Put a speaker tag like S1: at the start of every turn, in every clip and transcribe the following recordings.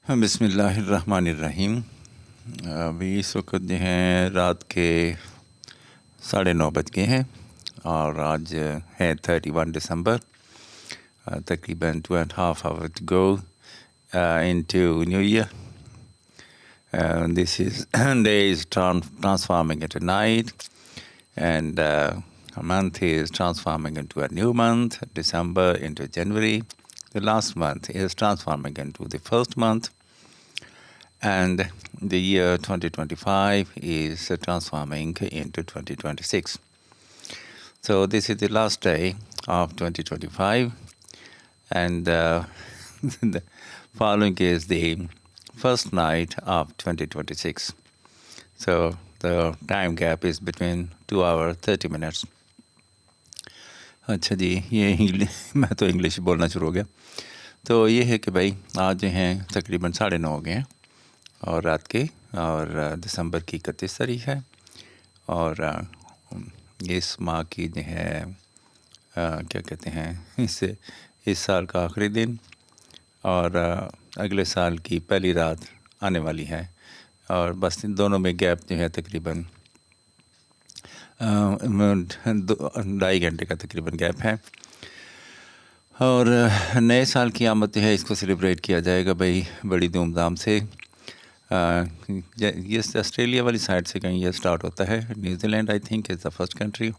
S1: بسم اللہ الرحمن الرحیم۔ ابھی اس وقت جو ہیں رات کے 9:30 بج گئے ہیں اور آج ہے 31 دسمبر، تقریباً 2.5 hours to go into New Year. This is day is transforming into night, and a month is transforming into a new month, December into January. The last month is transforming into the first month, and the year 2025 is transforming into 2026. So this is the last day of 2025, and the following is the first night of 2026. So the time gap is between 2 hours 30 minutes. اچھا جی، یہ میں تو English بولنا شروع ہو گیا۔ تو یہ ہے کہ بھائی آج جو ہیں تقریباً 9:30 ہو گئے ہیں اور رات کے، اور دسمبر کی 31 تاریخ ہے، اور اس ماہ کی جو ہے کیا کہتے ہیں اس سال کا آخری دن، اور اگلے سال کی پہلی رات آنے والی ہے، اور بس ان دونوں میں گیپ جو ہے تقریباً 2.5 گھنٹے کا تقریباً گیپ ہے۔ اور نئے سال کی آمد جو ہے اس کو سیلیبریٹ کیا جائے گا بھائی بڑی دھوم دھام سے۔ یہ آسٹریلیا والی سائڈ سے کہیں یہ سٹارٹ ہوتا ہے۔ New Zealand I think is the first country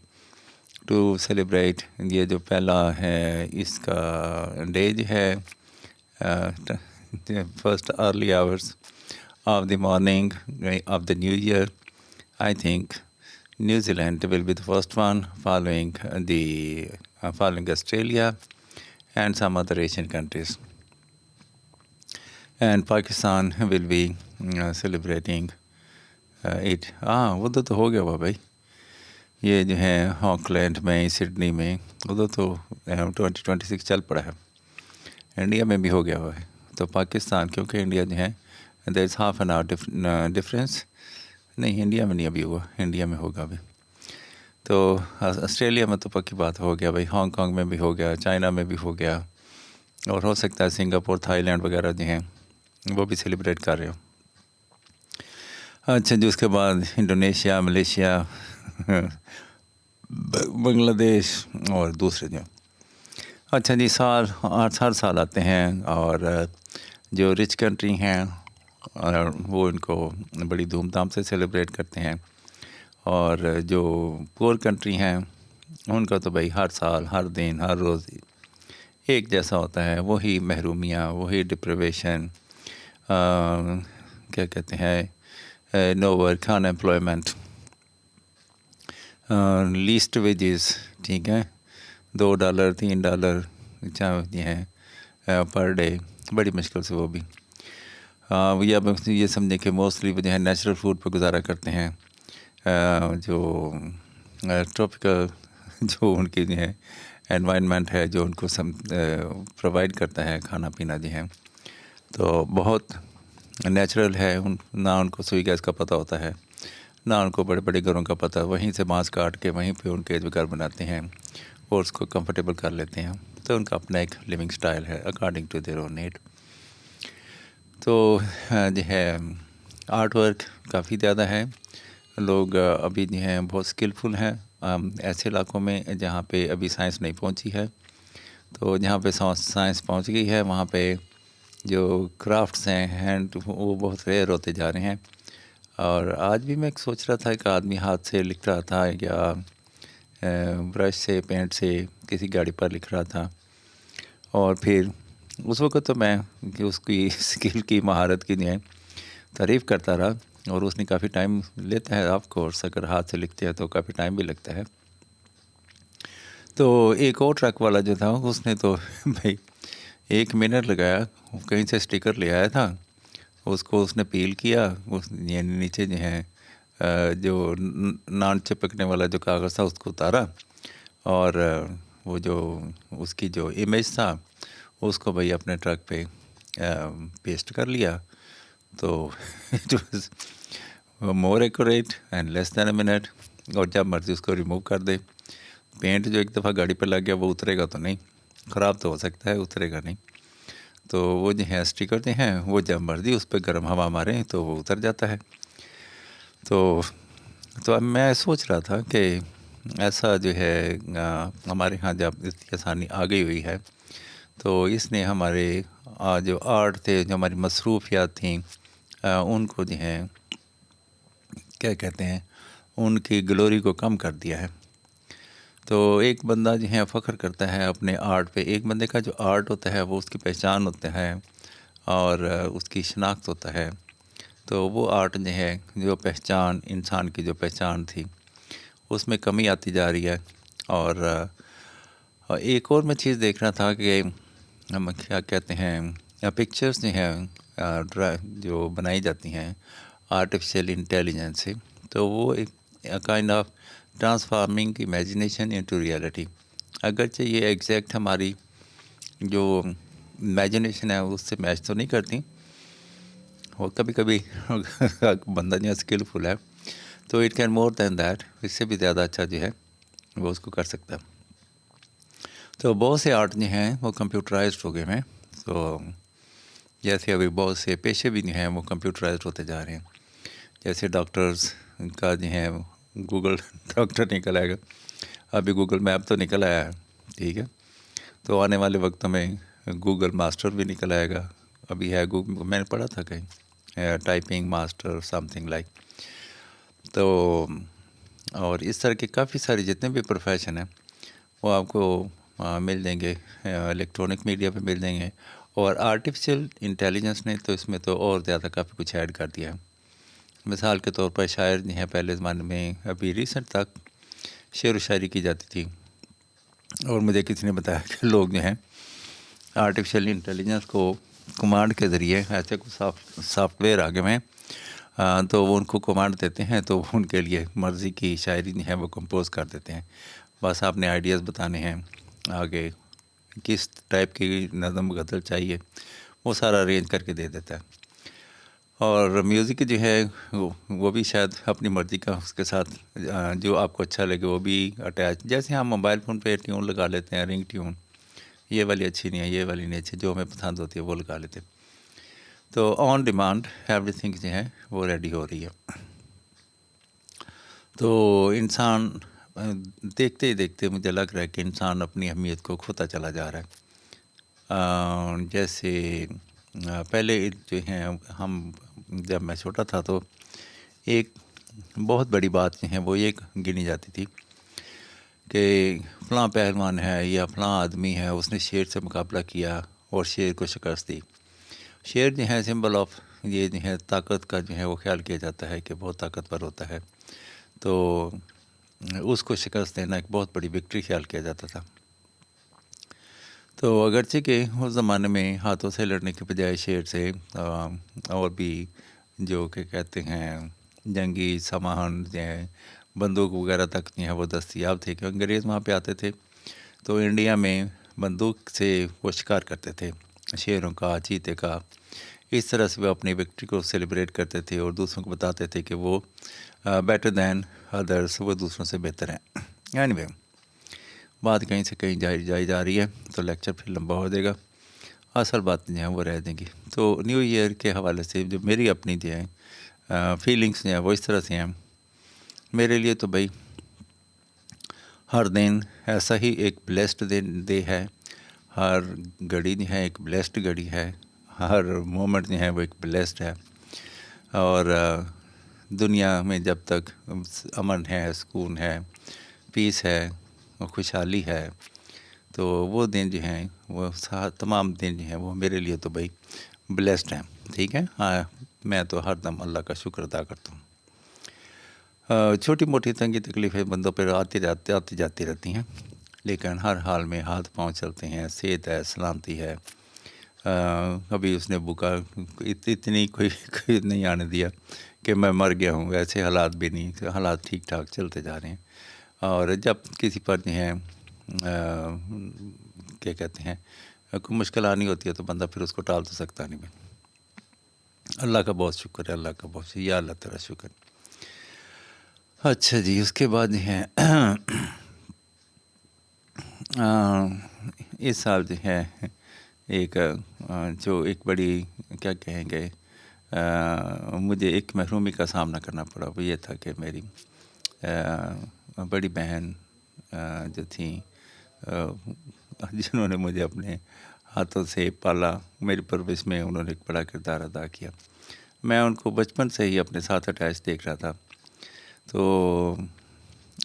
S1: to celebrate. یہ جو پہلا ہے اس کا ڈے جو ہے first early hours of the morning of the new year, I think New Zealand will be the first one, following Australia and some other Asian countries. And Pakistan will be celebrating it. ادھر تو ہو گیا ہوا بھائی، یہ جو ہے Auckland میں، Sydney میں، ادھر تو 2026 چل پڑا ہے۔ انڈیا میں بھی ہو گیا ہوا ہے، تو پاکستان کیونکہ انڈیا جو ہے there is half an hour difference. نہیں، انڈیا میں نہیں ابھی ہوا، انڈیا میں ہوگا ابھی۔ تو آسٹریلیا میں تو پکی بات ہو گیا بھائی، ہانگ کانگ میں بھی ہو گیا، چائنا میں بھی ہو گیا، اور ہو سکتا ہے سنگاپور، تھائی لینڈ وغیرہ جو ہیں وہ بھی سیلیبریٹ کر رہے ہو۔ اچھا جی، اس کے بعد انڈونیشیا، ملیشیا، بنگلہ دیش اور دوسرے جو اچھا جی ہر سال آتے ہیں، اور جو رچ کنٹری ہیں اور وہ ان کو بڑی دھوم دھام سے سیلیبریٹ کرتے ہیں، اور جو پور کنٹری ہیں ان کا تو بھائی ہر سال، ہر دن، ہر روز ایک جیسا ہوتا ہے، وہی محرومیاں، وہی ڈپریویشن، کیا کہتے ہیں، نو ورک، ان ایمپلائمنٹ، لیسٹ ویجز، ٹھیک ہے، $2 $3 چاہیے ہیں پر ڈے، بڑی مشکل سے وہ بھی یہ سمجھیں کہ موسٹلی وہ جو ہے نیچرل فوڈ پہ گزارا کرتے ہیں، جو ٹراپیکل جو ان کی جو ہے انوائرمنٹ ہے، جو ان کو پرووائڈ کرتا ہے کھانا پینا جو ہے، تو بہت نیچرل ہے۔ نہ ان کو سوئی گیس کا پتہ ہوتا ہے، نہ ان کو بڑے بڑے گھروں کا پتہ، وہیں سے بانس کاٹ کے وہیں پہ ان کے جو گھر بناتے ہیں اور اس کو کمفرٹیبل کر لیتے ہیں، تو ان کا اپنا ایک لیونگ سٹائل ہے according to their own need. تو جو ہے آرٹ ورک کافی زیادہ ہے، لوگ ابھی جو ہیں بہت اسکلفل ہیں ایسے علاقوں میں جہاں پہ ابھی سائنس نہیں پہنچی ہے، تو جہاں پہ سائنس پہنچ گئی ہے وہاں پہ جو کرافٹس ہیں ہینڈ، وہ بہت ریئر ہوتے جا رہے ہیں۔ اور آج بھی میں سوچ رہا تھا، ایک آدمی ہاتھ سے لکھ رہا تھا یا برش سے، پینٹ سے کسی گاڑی پر لکھ رہا تھا، اور پھر اس وقت تو میں کہ اس کی اسکل کی، مہارت کی جو ہے تعریف کرتا رہا، اور اس نے کافی ٹائم لیتا ہے، آف کورس اگر ہاتھ سے لکھتے ہیں تو کافی ٹائم بھی لگتا ہے۔ تو ایک اور ٹرک والا جو تھا اس نے تو بھائی 1 منٹ لگایا، کہیں سے اسٹیکر لے آیا تھا، اس کو اس نے پیل کیا، یعنی نیچے جو ہے جو نان چپکنے والا جو کاغذ تھا اس کو اتارا، اور وہ جو اس کی جو امیج تھا اس کو بھائی اپنے ٹرک پہ پیسٹ کر لیا، تو it was more accurate and less than a minute, اور جب مرضی اس کو ریموو کر دے۔ پینٹ جو ایک دفعہ گاڑی پہ لگ گیا وہ اترے گا تو نہیں، خراب تو ہو سکتا ہے، اترے گا نہیں۔ تو وہ جو ہے اسٹیکر جو ہیں وہ جب مرضی اس پہ گرم ہوا ماریں تو وہ اتر جاتا ہے. تو اب میں سوچ رہا تھا کہ ایسا جو ہے ہمارے ہاں جب اتنی آسانی آ گئی ہوئی ہے تو اس نے ہمارے جو آرٹ تھے، جو ہماری مصروفیات تھیں، ان کو جو ہے کیا کہتے ہیں، ان کی گلوری کو کم کر دیا ہے. تو ایک بندہ جو ہے فخر کرتا ہے اپنے آرٹ پہ. ایک بندے کا جو آرٹ ہوتا ہے وہ اس کی پہچان ہوتا ہے اور اس کی شناخت ہوتا ہے. تو وہ آرٹ جو ہے، جو پہچان انسان کی جو پہچان تھی، اس میں کمی آتی جا رہی ہے. اور ایک اور میں چیز دیکھ رہا تھا کہ ہم کیا کہتے ہیں، پکچرز جو ہیں جو بنائی جاتی ہیں آرٹیفیشیل انٹیلیجنس سے، تو وہ ایک kind of transforming imagination into reality. اگرچہ یہ ایگزیکٹ ہماری جو امیجنیشن ہے اس سے میچ تو نہیں کرتی، وہ کبھی کبھی بندہ جو اسکلفل ہے تو it can more than that, اس سے بھی زیادہ اچھا جو ہے وہ اس کو کر سکتا ہے. تو بہت سے آرٹ جو ہیں وہ کمپیوٹرائزڈ ہو گئے ہیں. تو جیسے ابھی بہت سے پیشے بھی جو ہیں وہ کمپیوٹرائزڈ ہوتے جا رہے ہیں. جیسے ڈاکٹرز کا جو ہے گوگل ڈاکٹر نکل آئے گا، ابھی گوگل میپ تو نکل آیا ہے، ٹھیک ہے. تو آنے والے وقتوں میں گوگل ماسٹر بھی نکل آئے گا. ابھی ہے گوگل، میں نے پڑھا تھا کہیں typing master some thing like. تو اور اس طرح کے کافی سارے جتنے بھی پروفیشن ہیں وہ آپ کو مل جائیں گے، الیکٹرانک میڈیا پہ مل جائیں گے. اور آرٹیفیشیل انٹیلیجنس نے تو اس میں تو اور زیادہ کافی کچھ ایڈ کر دیا ہے. مثال کے طور پر شاعر جو ہیں پہلے زمانے میں، ابھی ریسنٹ تک شعر و شاعری کی جاتی تھی، اور مجھے کسی نے بتایا کہ لوگ جو ہیں آرٹیفیشیل انٹیلیجنس کو کمانڈ کے ذریعے، ایسے کوئی سافٹ ویئر آگے میں تو وہ ان کو کمانڈ دیتے ہیں تو ان کے لیے مرضی کی شاعری جو ہے وہ کمپوز کر دیتے ہیں. بس آپ نے آئیڈیاز بتانے ہیں، آگے کس ٹائپ کی نظم غزل چاہیے وہ سارا ارینج کر کے دے دیتا ہے. اور میوزک جو ہے وہ بھی شاید اپنی مرضی کا اس کے ساتھ جو آپ کو اچھا لگے وہ بھی اٹیچ، جیسے ہم موبائل فون پہ ٹیون لگا لیتے ہیں، رنگ ٹیون، یہ والی اچھی نہیں ہے، یہ والی نہیں اچھی، جو ہمیں پسند ہوتی ہے وہ لگا لیتے ہیں. تو آن ڈیمانڈ ایوری تھنگ جو ہے وہ ریڈی ہو رہی ہے. تو انسان دیکھتے ہی دیکھتے مجھے لگ رہا ہے کہ انسان اپنی اہمیت کو کھوتا چلا جا رہا ہے. جیسے پہلے جو ہیں ہم، جب میں چھوٹا تھا تو ایک بہت بڑی بات جو ہے وہ یہ گنی جاتی تھی کہ فلاں پہلوان ہے یا فلاں آدمی ہے، اس نے شیر سے مقابلہ کیا اور شیر کو شکست دی. شیر جو ہے سمبل آف یہ جو ہے طاقت کا جو ہے وہ خیال کیا جاتا ہے کہ بہت طاقتور ہوتا ہے، تو اس کو شکست دینا ایک بہت بڑی وکٹری خیال کیا جاتا تھا. تو اگرچہ کہ اس زمانے میں ہاتھوں سے لڑنے کے بجائے شیر سے اور بھی جو کہ کہتے ہیں جنگی سامان جو ہے، بندوق وغیرہ تک جو ہے وہ دستیاب تھے، کہ انگریز وہاں پہ آتے تھے تو انڈیا میں بندوق سے وہ شکار کرتے تھے، شیروں کا، چیتے کا. اس طرح سے وہ اپنی وکٹری کو سیلیبریٹ کرتے تھے اور دوسروں کو بتاتے تھے کہ وہ بیٹر دین ادرس، وہ دوسروں سے بہتر ہیں. اینی وے، بات کہیں سے کہیں جائی جا رہی ہے تو لیکچر پھر لمبا ہو جائے گا، اصل بات جو ہیں وہ رہ دیں گی. تو نیو ایئر کے حوالے سے جو میری اپنی جو ہے فیلنگس جو ہیں وہ اس طرح سے ہیں. میرے لیے تو بھائی ہر دن ایسا ہی ایک بلیسڈ ڈے ہے، ہر گھڑی جو ہے ایک بلیسڈ گھڑی ہے، ہر مومنٹ جو ہے وہ ایک بلیسڈ ہے. اور دنیا میں جب تک امن ہے، سکون ہے، پیس ہے، خوشحالی ہے، تو وہ دن جو ہیں وہ تمام دن جو ہیں وہ میرے لیے تو بھائی بلیسڈ ہیں. ٹھیک ہے، ہاں، میں تو ہر دم اللہ کا شکر ادا کرتا ہوں. چھوٹی موٹی تنگی تکلیفیں بندوں پہ آتی جاتی رہتی ہیں، لیکن ہر حال میں ہاتھ پاؤں چلتے ہیں، صحت ہے، سلامتی ہے. کبھی اس نے بھوکا اتنی کوئی نہیں آنے دیا کہ میں مر گیا ہوں، ایسے حالات بھی نہیں، حالات ٹھیک ٹھاک چلتے جا رہے ہیں. اور جب کسی پر جو ہے کیا کہتے ہیں کوئی مشکل آنی ہوتی ہے تو بندہ پھر اس کو ٹال تو سکتا نہیں. میں اللہ کا بہت شکر ہے، اللہ کا بہت شکر، یا اللہ تعالیٰ شکر. اچھا جی، اس کے بعد جو ہے اس سال جو ہے ایک جو ایک بڑی کیا کہیں گے مجھے ایک محرومی کا سامنا کرنا پڑا، وہ یہ تھا کہ میری بڑی بہن جو تھیں جنہوں نے مجھے اپنے ہاتھوں سے پالا، میری پرورش میں انہوں نے ایک بڑا کردار ادا کیا. میں ان کو بچپن سے ہی اپنے ساتھ اٹیچ دیکھ رہا تھا. تو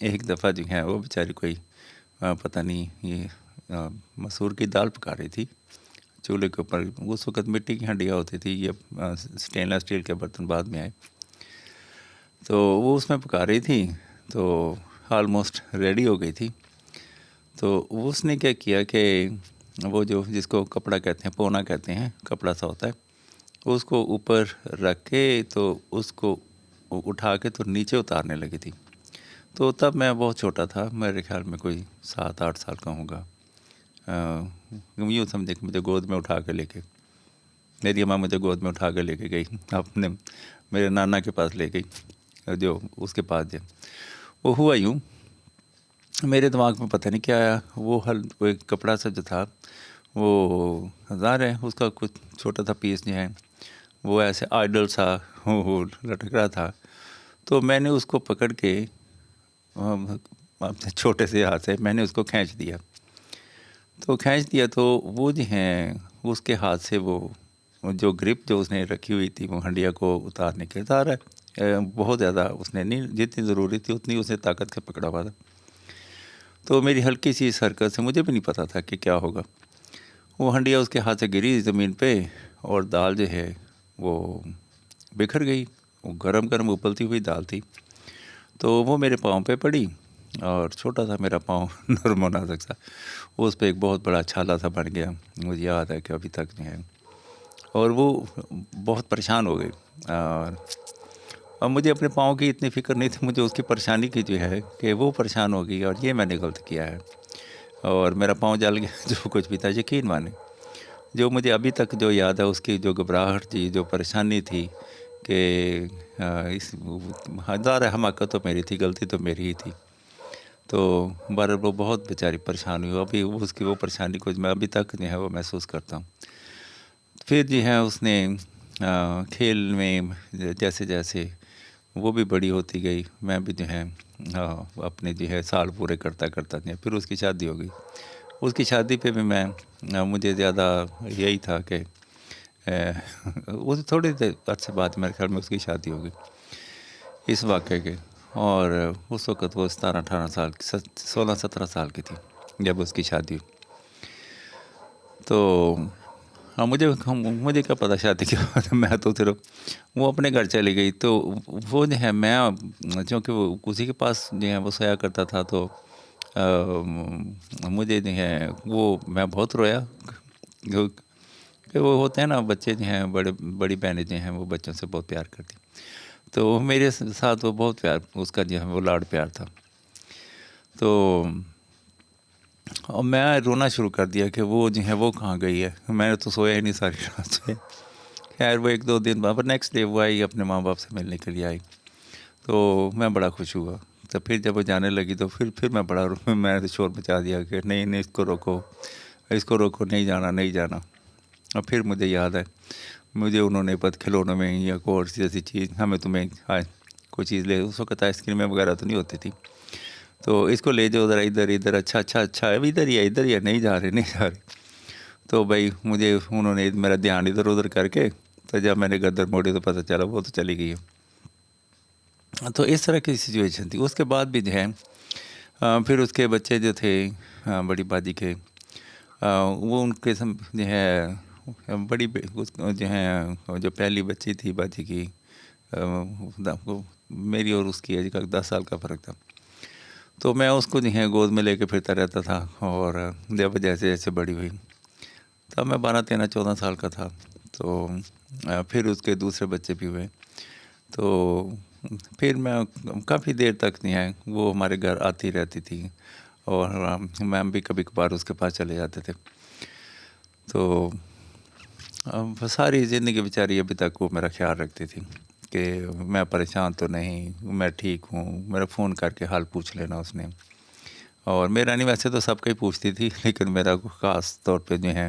S1: ایک دفعہ جو ہے وہ بیچاری کوئی پتہ نہیں یہ مسور کی دال پکا رہی تھی چولہے کے اوپر. اس وقت مٹی کی ہنڈیاں ہوتی تھی، یہ اسٹینلیس اسٹیل کے برتن بعد میں آئے. تو وہ اس میں پکا رہی تھی، تو آلموسٹ ریڈی ہو گئی تھی. تو اس نے کیا کیا کہ وہ جو جس کو کپڑا کہتے ہیں، پونا کہتے ہیں، کپڑا سا ہوتا ہے، اس کو اوپر رکھ کے تو اس کو اٹھا کے تو نیچے اتارنے لگی تھی. تو تب میں بہت چھوٹا تھا، میرے خیال میں کوئی 7-8 سال کا ہوں گا. یوں سمجھے کہ مجھے گود میں اٹھا کے لے کے، میری اماں مجھے گود میں اٹھا کے لے کے گئی، اپنے میرے نانا کے پاس لے گئی، جو اس کے پاس جو وہ ہوا یوں. میرے دماغ میں پتہ نہیں کیا آیا، وہ ایک کپڑا سا جو تھا وہ ظاہر ہے اس کا کچھ چھوٹا سا پیس جو ہے وہ ایسے آئیڈل سا وہ لٹک رہا تھا. تو میں نے اس کو پکڑ کے اپنے چھوٹے سے ہاتھ سے میں نے اس کو کھینچ دیا. تو وہ جو ہیں اس کے ہاتھ سے وہ جو گرپ جو اس نے رکھی ہوئی تھی وہ ہنڈیا کو اتارنے کے، ظاہر ہے بہت زیادہ اس نے نہیں، جتنی ضروری تھی اتنی اس نے طاقت کے پکڑا ہوا تھا. تو میری ہلکی سی اس حرکت سے مجھے بھی نہیں پتا تھا کہ کیا ہوگا، وہ ہنڈیا اس کے ہاتھ سے گری زمین پہ اور دال جو ہے وہ بکھر گئی. وہ گرم گرم ابلتی ہوئی دال تھی. تو وہ میرے پاؤں پہ پڑی اور چھوٹا سا میرا پاؤں نرم و نازک سا، اس پہ ایک بہت بڑا چھالا سا بن گیا. مجھے یاد ہے کہ ابھی تک جو ہے، اور وہ بہت پریشان ہو گئی. اور مجھے اپنے پاؤں کی اتنی فکر نہیں تھی، مجھے اس کی پریشانی کی جو ہے کہ وہ پریشان ہو گئی اور یہ میں نے غلط کیا ہے اور میرا پاؤں جل گیا. جو کچھ بھی تھا، یقین مانے جو مجھے ابھی تک جو یاد ہے، اس کی جو گھبراہٹ تھی، جو پریشانی تھی کہ اس ہزار حماقت تو میری تھی، غلطی تو میری ہی تھی. تو بہرحال وہ بہت بیچاری پریشان ہوئی. ابھی اس کی وہ پریشانی کو میں ابھی تک جو ہے وہ محسوس کرتا ہوں. پھر جو ہے اس نے کھیل میں جیسے جیسے وہ بھی بڑی ہوتی گئی، میں بھی جو ہے اپنے جو ہے سال پورے کرتا جو. پھر اس کی شادی ہو گئی. اس کی شادی پہ بھی مجھے زیادہ یہی تھا کہ اس تھوڑے عرصے بعد میرے خیال میں اس کی شادی ہو گئی اس واقعے کے. اور اس وقت وہ 17-18 سال کی، 16-17 سال کی تھی جب اس کی شادی ہوئی. تو مجھے کیا پتا شادی کے بعد، میں تو صرف وہ اپنے گھر چلی گئی. تو وہ جو ہے میں چونکہ وہ اسی کے پاس جو ہے وہ سویا کرتا تھا، تو مجھے جو ہے وہ میں بہت رویا کہ وہ ہوتے ہیں نا بچے جو ہیں، بڑی بہنیں جو ہیں وہ بچوں سے بہت پیار کرتی. تو میرے ساتھ وہ بہت پیار، اس کا جو ہے وہ لاڈ پیار تھا. تو اور میں رونا شروع کر دیا کہ وہ جو ہے وہ کہاں گئی ہے. میں نے تو سویا ہی نہیں ساری رات سے. خیر وہ 1-2 دن بعد نیکسٹ ڈے وہ آئی، اپنے ماں باپ سے ملنے کے لیے آئی. تو میں بڑا خوش ہوا. تو پھر جب وہ جانے لگی تو پھر میں بڑا میں نے شور مچا دیا کہ نہیں اس کو روکو، نہیں جانا. اور پھر مجھے یاد ہے، مجھے انہوں نے پت کھلونوں میں یا کوئی اور جیسی چیز، ہمیں تمہیں کوئی چیز لے، اس وقت آئس کریم وغیرہ تو نہیں ہوتی تھی، تو اس کو لے جاؤ ذرا ادھر. اچھا ادھر ہی ہے، نہیں جا رہے. تو بھائی مجھے انہوں نے میرا دھیان ادھر کر کے، تو جب میں نے گردن موڑی تو پتہ چلا وہ تو چلی گئی ہے. تو اس طرح کی سچویشن تھی. اس کے بعد بھی جو ہے پھر اس کے بچے جو تھے بڑی باجی کے، وہ ان کے جو ہے بڑی جو ہے جو پہلی بچی تھی باجی کی، میری اور اس کی ایج کا 10 سال کا فرق تھا. تو میں اس کو جو ہے گود میں لے کے پھرتا رہتا تھا. اور جب جیسے جیسے بڑی ہوئی تب میں 12-13-14 سال کا تھا. تو پھر اس کے دوسرے بچے بھی ہوئے. تو پھر میں کافی دیر تک نہیں ہے وہ ہمارے گھر آتی رہتی تھی، اور میں بھی کبھی کبھار اس کے پاس چلے جاتے تھے. تو ساری زندگی بیچاری ابھی تک وہ میرا خیال رکھتی تھی کہ میں پریشان تو نہیں، میں ٹھیک ہوں. میرا فون کر کے حال پوچھ لینا اس نے. اور میرا نہیں، ویسے تو سب کا ہی پوچھتی تھی، لیکن میرا خاص طور پہ جو ہے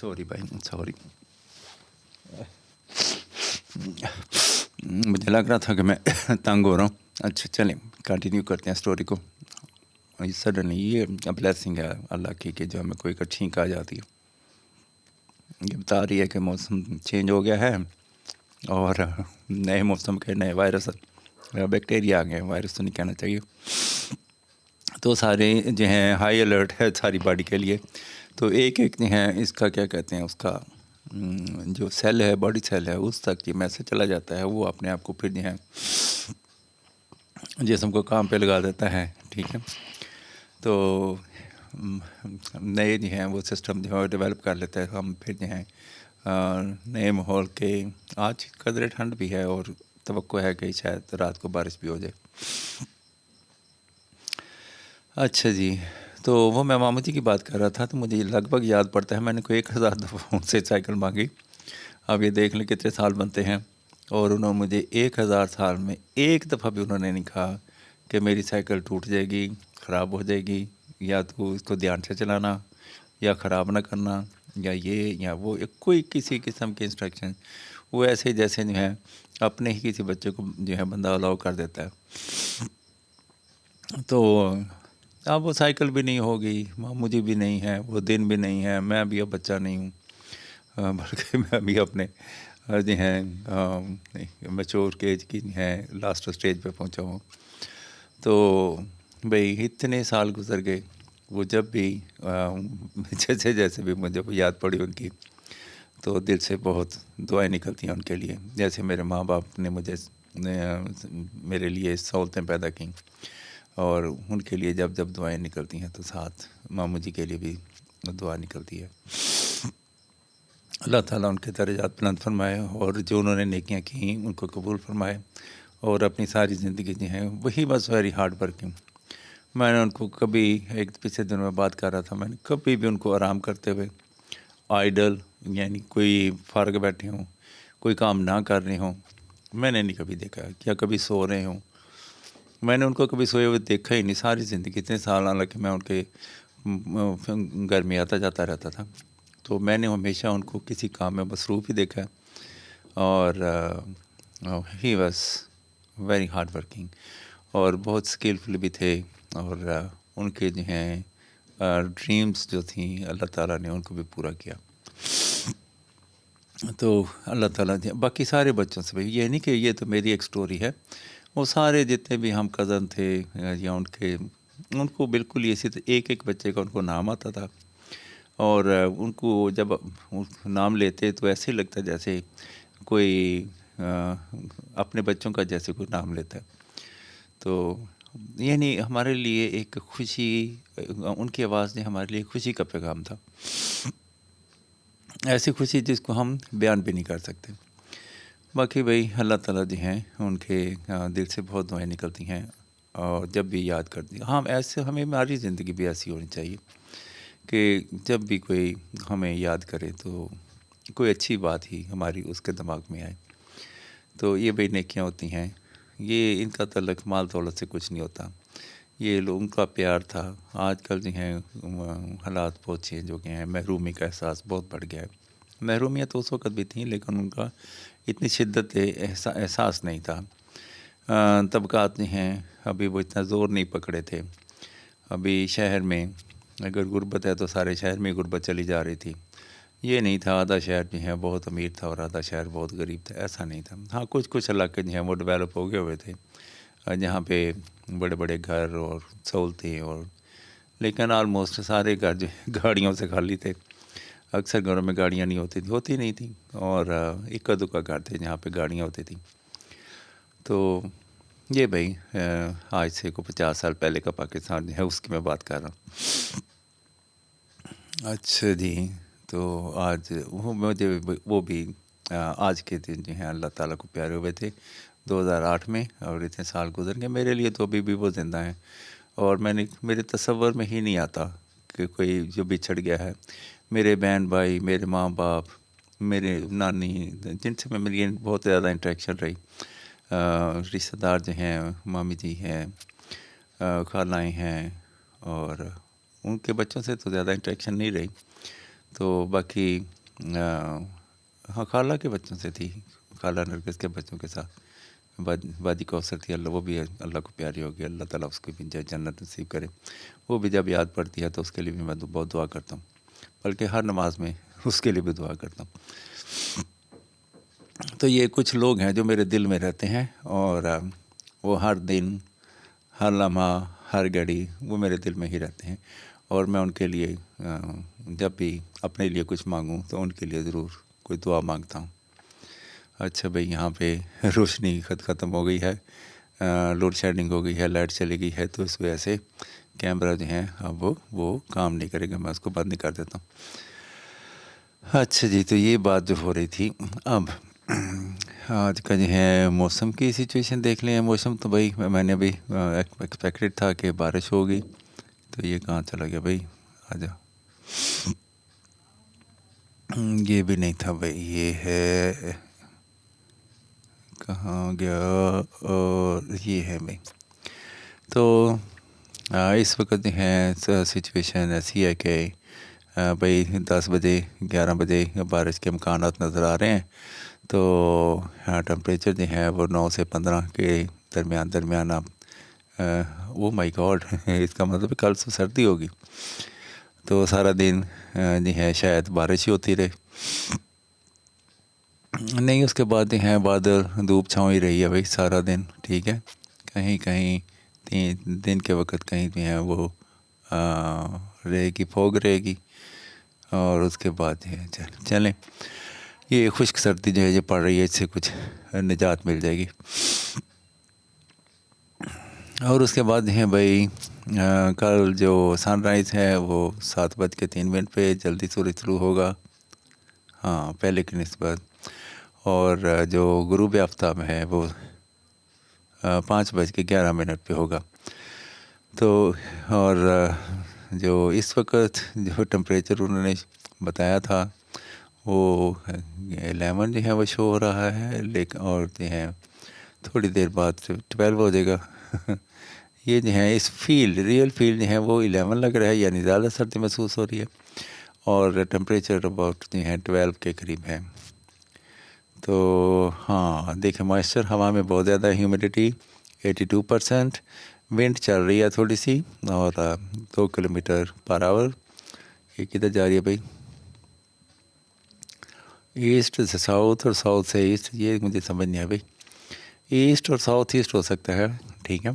S1: سوری بھائی، سوری، مجھے لگ رہا تھا کہ میں تنگ ہو رہا ہوں. اچھا چلیں کنٹینیو کرتے ہیں اسٹوری کو. سڈنلی یہ بلیسنگ ہے اللہ کی کہ جو ہمیں کوئی چھینک آ جاتی ہے. یہ بتا رہی ہے کہ موسم چینج ہو گیا ہے اور نئے موسم کے نئے وائرس بیکٹیریا آ گئے ہیں. وائرس تو نہیں کہنا چاہیے. تو سارے جو ہیں ہائی الرٹ ہے ساری باڈی کے لیے. تو ایک جو ہے اس کا کیا کہتے ہیں، اس کا جو سیل ہے، باڈی سیل ہے، اس تک یہ میسج چلا جاتا ہے. وہ اپنے آپ کو پھر جو ہے جسم کو کام پہ لگا دیتا ہے. ٹھیک ہے. تو نئے جو ہیں وہ سسٹم جو ہے ڈیولپ کر لیتا ہے. ہم پھر جو ہیں نئے ماحول کے، آج قدرے ٹھنڈ بھی ہے اور توقع ہے کہ شاید رات کو بارش بھی ہو جائے. اچھا جی، تو وہ میں ماموں جی کی بات کر رہا تھا تو مجھے لگ بھگ یاد پڑتا ہے میں نے کوئی 1000 دفعہ ان سے سائیکل مانگی. اب یہ دیکھ لیں کتنے سال بنتے ہیں. اور انہوں نے مجھے 1000 سال میں ایک دفعہ بھی انہوں نے نہیں کہا کہ میری سائیکل ٹوٹ جائے گی، خراب ہو جائے گی، یا تو اس کو دھیان سے چلانا، یا خراب نہ کرنا، یا یہ یا وہ. کوئی کسی قسم کے انسٹرکشن وہ ایسے جیسے جو ہے اپنے ہی کسی بچے کو جو ہے بندہ الاؤ کر دیتا ہے. تو اب وہ سائیکل بھی نہیں ہوگی، مجھے بھی نہیں ہے، وہ دن بھی نہیں ہے. میں بھی اب بچہ نہیں ہوں، بلکہ میں بھی اپنے جو ہیں میچور ایج کی ہے لاسٹ اسٹیج پہ پہنچا ہوں. تو بھئی اتنے سال گزر گئے. وہ جب بھی جیسے جیسے بھی مجھے یاد پڑی ان کی، تو دل سے بہت دعائیں نکلتی ہیں ان کے لیے. جیسے میرے ماں باپ نے مجھے میرے لیے سہولتیں پیدا کیں، اور ان کے لیے جب جب دعائیں نکلتی ہیں تو ساتھ ماموں جی کے لیے بھی دعا نکلتی ہے. اللہ تعالیٰ ان کے درجات بلند فرمائے، اور جو انہوں نے نیکیاں کیں ان کو قبول فرمائے. اور اپنی ساری زندگی جو ہیں وہی بس ویری ہارڈ ورکنگ. میں نے ان کو کبھی، ایک پچھلے دن میں بات کر رہا تھا، میں نے کبھی بھی ان کو آرام کرتے ہوئے، آئیڈل یعنی کوئی فارغ بیٹھے ہوں، کوئی کام نہ کر رہے ہوں، میں نے نہیں کبھی دیکھا. کیا کبھی سو رہے ہوں؟ میں نے ان کو کبھی سوئے ہوئے دیکھا ہی نہیں ساری زندگی. اتنے سال حالانکہ میں ان کے گھر میں آتا جاتا رہتا تھا، تو میں نے ہمیشہ ان کو کسی کام میں مصروف ہی دیکھا. اور he was very hard working, اور بہت اسکلفل بھی تھے. اور ان کے جو ہیں ڈریمز جو تھیں اللہ تعالیٰ نے ان کو بھی پورا کیا. تو اللہ تعالیٰ باقی سارے بچوں سے بھی، یہ نہیں کہ یہ تو میری ایک سٹوری ہے، وہ سارے جتنے بھی ہم کزن تھے یا ان کو بالکل اسی ایک ایک بچے کا ان کو نام آتا تھا. اور ان کو جب نام لیتے تو ایسے ہی لگتا جیسے کوئی اپنے بچوں کا جیسے کوئی نام لیتا ہے. تو یعنی ہمارے لیے ایک خوشی، ان کی آواز نے ہمارے لیے خوشی کا پیغام تھا. ایسی خوشی جس کو ہم بیان بھی نہیں کر سکتے. باقی بھائی اللہ تعالیٰ جو ہیں ان کے دل سے بہت دعائیں نکلتی ہیں، اور جب بھی یاد کرتی ہیں. ہاں ایسے ہماری زندگی بھی ایسی ہونی چاہیے کہ جب بھی کوئی ہمیں یاد کرے تو کوئی اچھی بات ہی ہماری اس کے دماغ میں آئے. تو یہ بھائی نیکیاں ہوتی ہیں. یہ ان کا تعلق مال دولت سے کچھ نہیں ہوتا. یہ لوگوں کا پیار تھا. آج کل جو ہیں حالات بہت چینج ہو گئے ہیں. محرومی کا احساس بہت بڑھ گیا ہے. محرومیاں تو اس وقت بھی تھیں لیکن ان کا اتنی شدت احساس نہیں تھا. طبقات جو ہیں ابھی وہ اتنا زور نہیں پکڑے تھے. ابھی شہر میں اگر غربت ہے تو سارے شہر میں غربت چلی جا رہی تھی. یہ نہیں تھا آدھا شہر جو ہے بہت امیر تھا اور آدھا شہر بہت غریب تھا، ایسا نہیں تھا. ہاں کچھ علاقے جو ہیں وہ ڈیولپ ہو گئے ہوئے تھے جہاں پہ بڑے بڑے گھر اور سہولتیں، اور لیکن آلموسٹ سارے گھر جو گاڑیوں سے خالی تھے. اکثر گھروں میں گاڑیاں نہیں ہوتی نہیں تھیں، اور اکا دکا گھر تھے جہاں پہ گاڑیاں ہوتی تھیں. تو یہ بھائی آج سے 50 سال پہلے کا پاکستان جو ہے اس کی میں بات کر رہا ہوں. اچھا جی، تو آج وہ بھی آج کے دن جو ہیں اللہ تعالیٰ کو پیارے ہوئے تھے 2008 میں، اور اتنے سال گزر گئے. میرے لیے تو ابھی بھی وہ زندہ ہیں، اور میرے تصور میں ہی نہیں آتا کہ کوئی جو بچھڑ گیا ہے. میرے بہن بھائی، میرے ماں باپ، میرے نانی، جن سے میری بہت زیادہ انٹریکشن رہی، رشتہ دار جو ہیں مامی جی ہیں، خالائیں ہیں، اور ان کے بچوں سے تو زیادہ انٹریکشن نہیں رہی. تو باقی ہاں خالہ کے بچوں سے تھی، خالہ نرگس کے بچوں کے ساتھ وادی کوثر تھی، اللہ وہ بھی اللہ کو پیاری ہوگی، اللہ تعالیٰ اس کو بھی جنت نصیب کرے. وہ بھی جب یاد پڑتی ہے تو اس کے لیے بھی میں بہت دعا کرتا ہوں، بلکہ ہر نماز میں اس کے لیے بھی دعا کرتا ہوں. تو یہ کچھ لوگ ہیں جو میرے دل میں رہتے ہیں، اور وہ ہر دن، ہر لمحہ، ہر گھڑی وہ میرے دل میں ہی رہتے ہیں، اور میں ان کے لیے جب بھی اپنے لیے کچھ مانگوں تو ان کے لیے ضرور کوئی دعا مانگتا ہوں. اچھا بھائی، یہاں پہ روشنی ختم ہو گئی ہے، لوڈ شیڈنگ ہو گئی ہے، لائٹ چلی گئی ہے، تو اس وجہ سے کیمرہ جو ہیں اب وہ کام نہیں کرے گا، میں اس کو بند نہیں کر دیتا ہوں. اچھا جی، تو یہ بات جو ہو رہی تھی. اب آج کا جو ہے موسم کی سچویشن دیکھ لیں. موسم تو بھائی میں نے ابھی ایکسپیکٹڈ تھا کہ بارش ہوگی، تو یہ کہاں چلا گیا بھائی؟ آ جاؤ. یہ بھی نہیں تھا بھائی، یہ ہے کہاں گیا؟ اور یہ ہے بھائی. تو اس وقت جو ہے سچویشن ایسی ہے کہ بھائی 10 بجے 11 بجے بارش کے امکانات نظر آ رہے ہیں. تو ٹمپریچر جو ہے وہ 9 سے 15 کے درمیان. او مائی گاڈ، اس کا مطلب کل سے سردی ہوگی، تو سارا دن جو ہے شاید بارش ہی ہوتی رہے. نہیں، اس کے بعد جو ہے بادل، دھوپ چھاؤں ہی رہی ہے بھائی سارا دن. ٹھیک ہے، کہیں دن کے وقت کہیں جو ہے وہ رہے گی، فوگ رہے گی، اور اس کے بعد جو ہے چلیں یہ خشک سردی جو ہے یہ پڑ رہی ہے، اس سے کچھ نجات مل جائے گی. اور اس کے بعد جو ہے بھائی کل جو سن رائز ہے وہ 7:03 پہ جلدی سورج طلوع ہوگا، ہاں پہلے کی نسبت. اور جو غروب آفتاب ہے وہ 5:11 پہ ہوگا. تو اور جو اس وقت جو ٹمپریچر انہوں نے بتایا تھا وہ 11 جو ہے وہ شو ہو رہا ہے، لیکن اور جو ہے تھوڑی دیر بعد 12 ہو جائے گا. یہ جو ہے اس ریئل فیل جو ہے وہ 11 لگ رہا ہے، یعنی زیادہ سردی محسوس ہو رہی ہے، اور ٹمپریچر اباؤٹ جو ہے 12 کے قریب ہے. تو ہاں دیکھیں، موئسچر ہوا میں بہت زیادہ، ہیومیڈیٹی 82%، ونڈ چل رہی ہے تھوڑی سی، اور 2 کلومیٹر/آور. یہ کدھر جا رہی ہے بھائی؟ ایسٹ سے ساؤتھ اور ساؤتھ سے ایسٹ، یہ مجھے سمجھ نہیں آیا بھائی. ایسٹ اور ساؤتھ ایسٹ ہو سکتا ہے. ٹھیک ہے.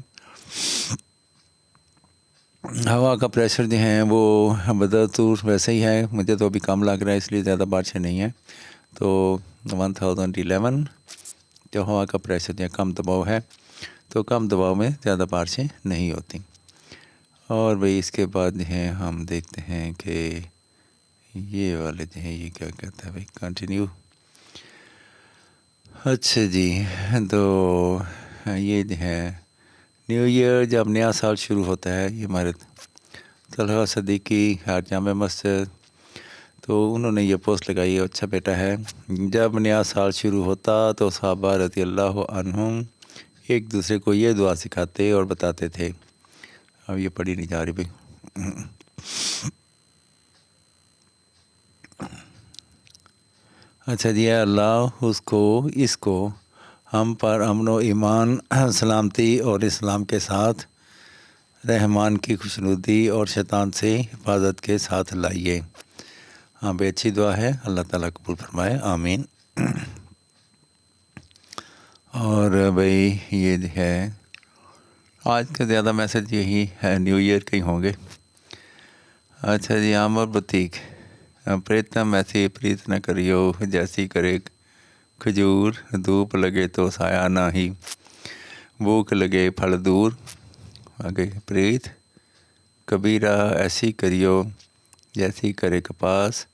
S1: ہوا کا پریشر جو ہے وہ بدستور ویسے ہی ہے، مجھے تو ابھی کم لگ رہا ہے، اس لیے زیادہ بارشیں نہیں ہیں. تو 1011 جو ہوا کا پریشر جو ہے کم دباؤ ہے، تو کم دباؤ میں زیادہ بارشیں نہیں ہوتی. اور بھئی اس کے بعد جو ہے ہم دیکھتے ہیں کہ یہ والے جو ہیں یہ کیا کہتا ہے بھائی، کنٹینیو. اچھا جی، تو یہ جو ہے نیو ایئر، جب نیا سال شروع ہوتا ہے، یہ ہمارے طلحہ صدیقی جامع مسجد، تو انہوں نے یہ پوسٹ لگائی ہے. اچھا بیٹا ہے، جب نیا سال شروع ہوتا تو صحابہ رضی اللہ عنہم ایک دوسرے کو یہ دعا سکھاتے اور بتاتے تھے. اب یہ پڑھی نہیں جا رہی بھائی. اچھا جی، اللہ اس کو ہم پر امن و ایمان، سلامتی اور اسلام کے ساتھ، رحمان کی خوشنودی اور شیطان سے حفاظت کے ساتھ لائیے. ہاں بے اچھی دعا ہے، اللہ تعالیٰ قبول فرمائے، آمین. اور بھائی یہ جو ہے آج کا زیادہ میسج یہی ہے، نیو ایئر کے ہی ہوں گے. اچھا جی، عامر بطیق، پریتم ایسی پریت نہ کریو جیسی کرے کھجور، دھوپ لگے تو سایہ نہ ہی، بھوک لگے پھل دور. آگے پریت کبیرہ ایسی کریو جیسی کرے کپاس،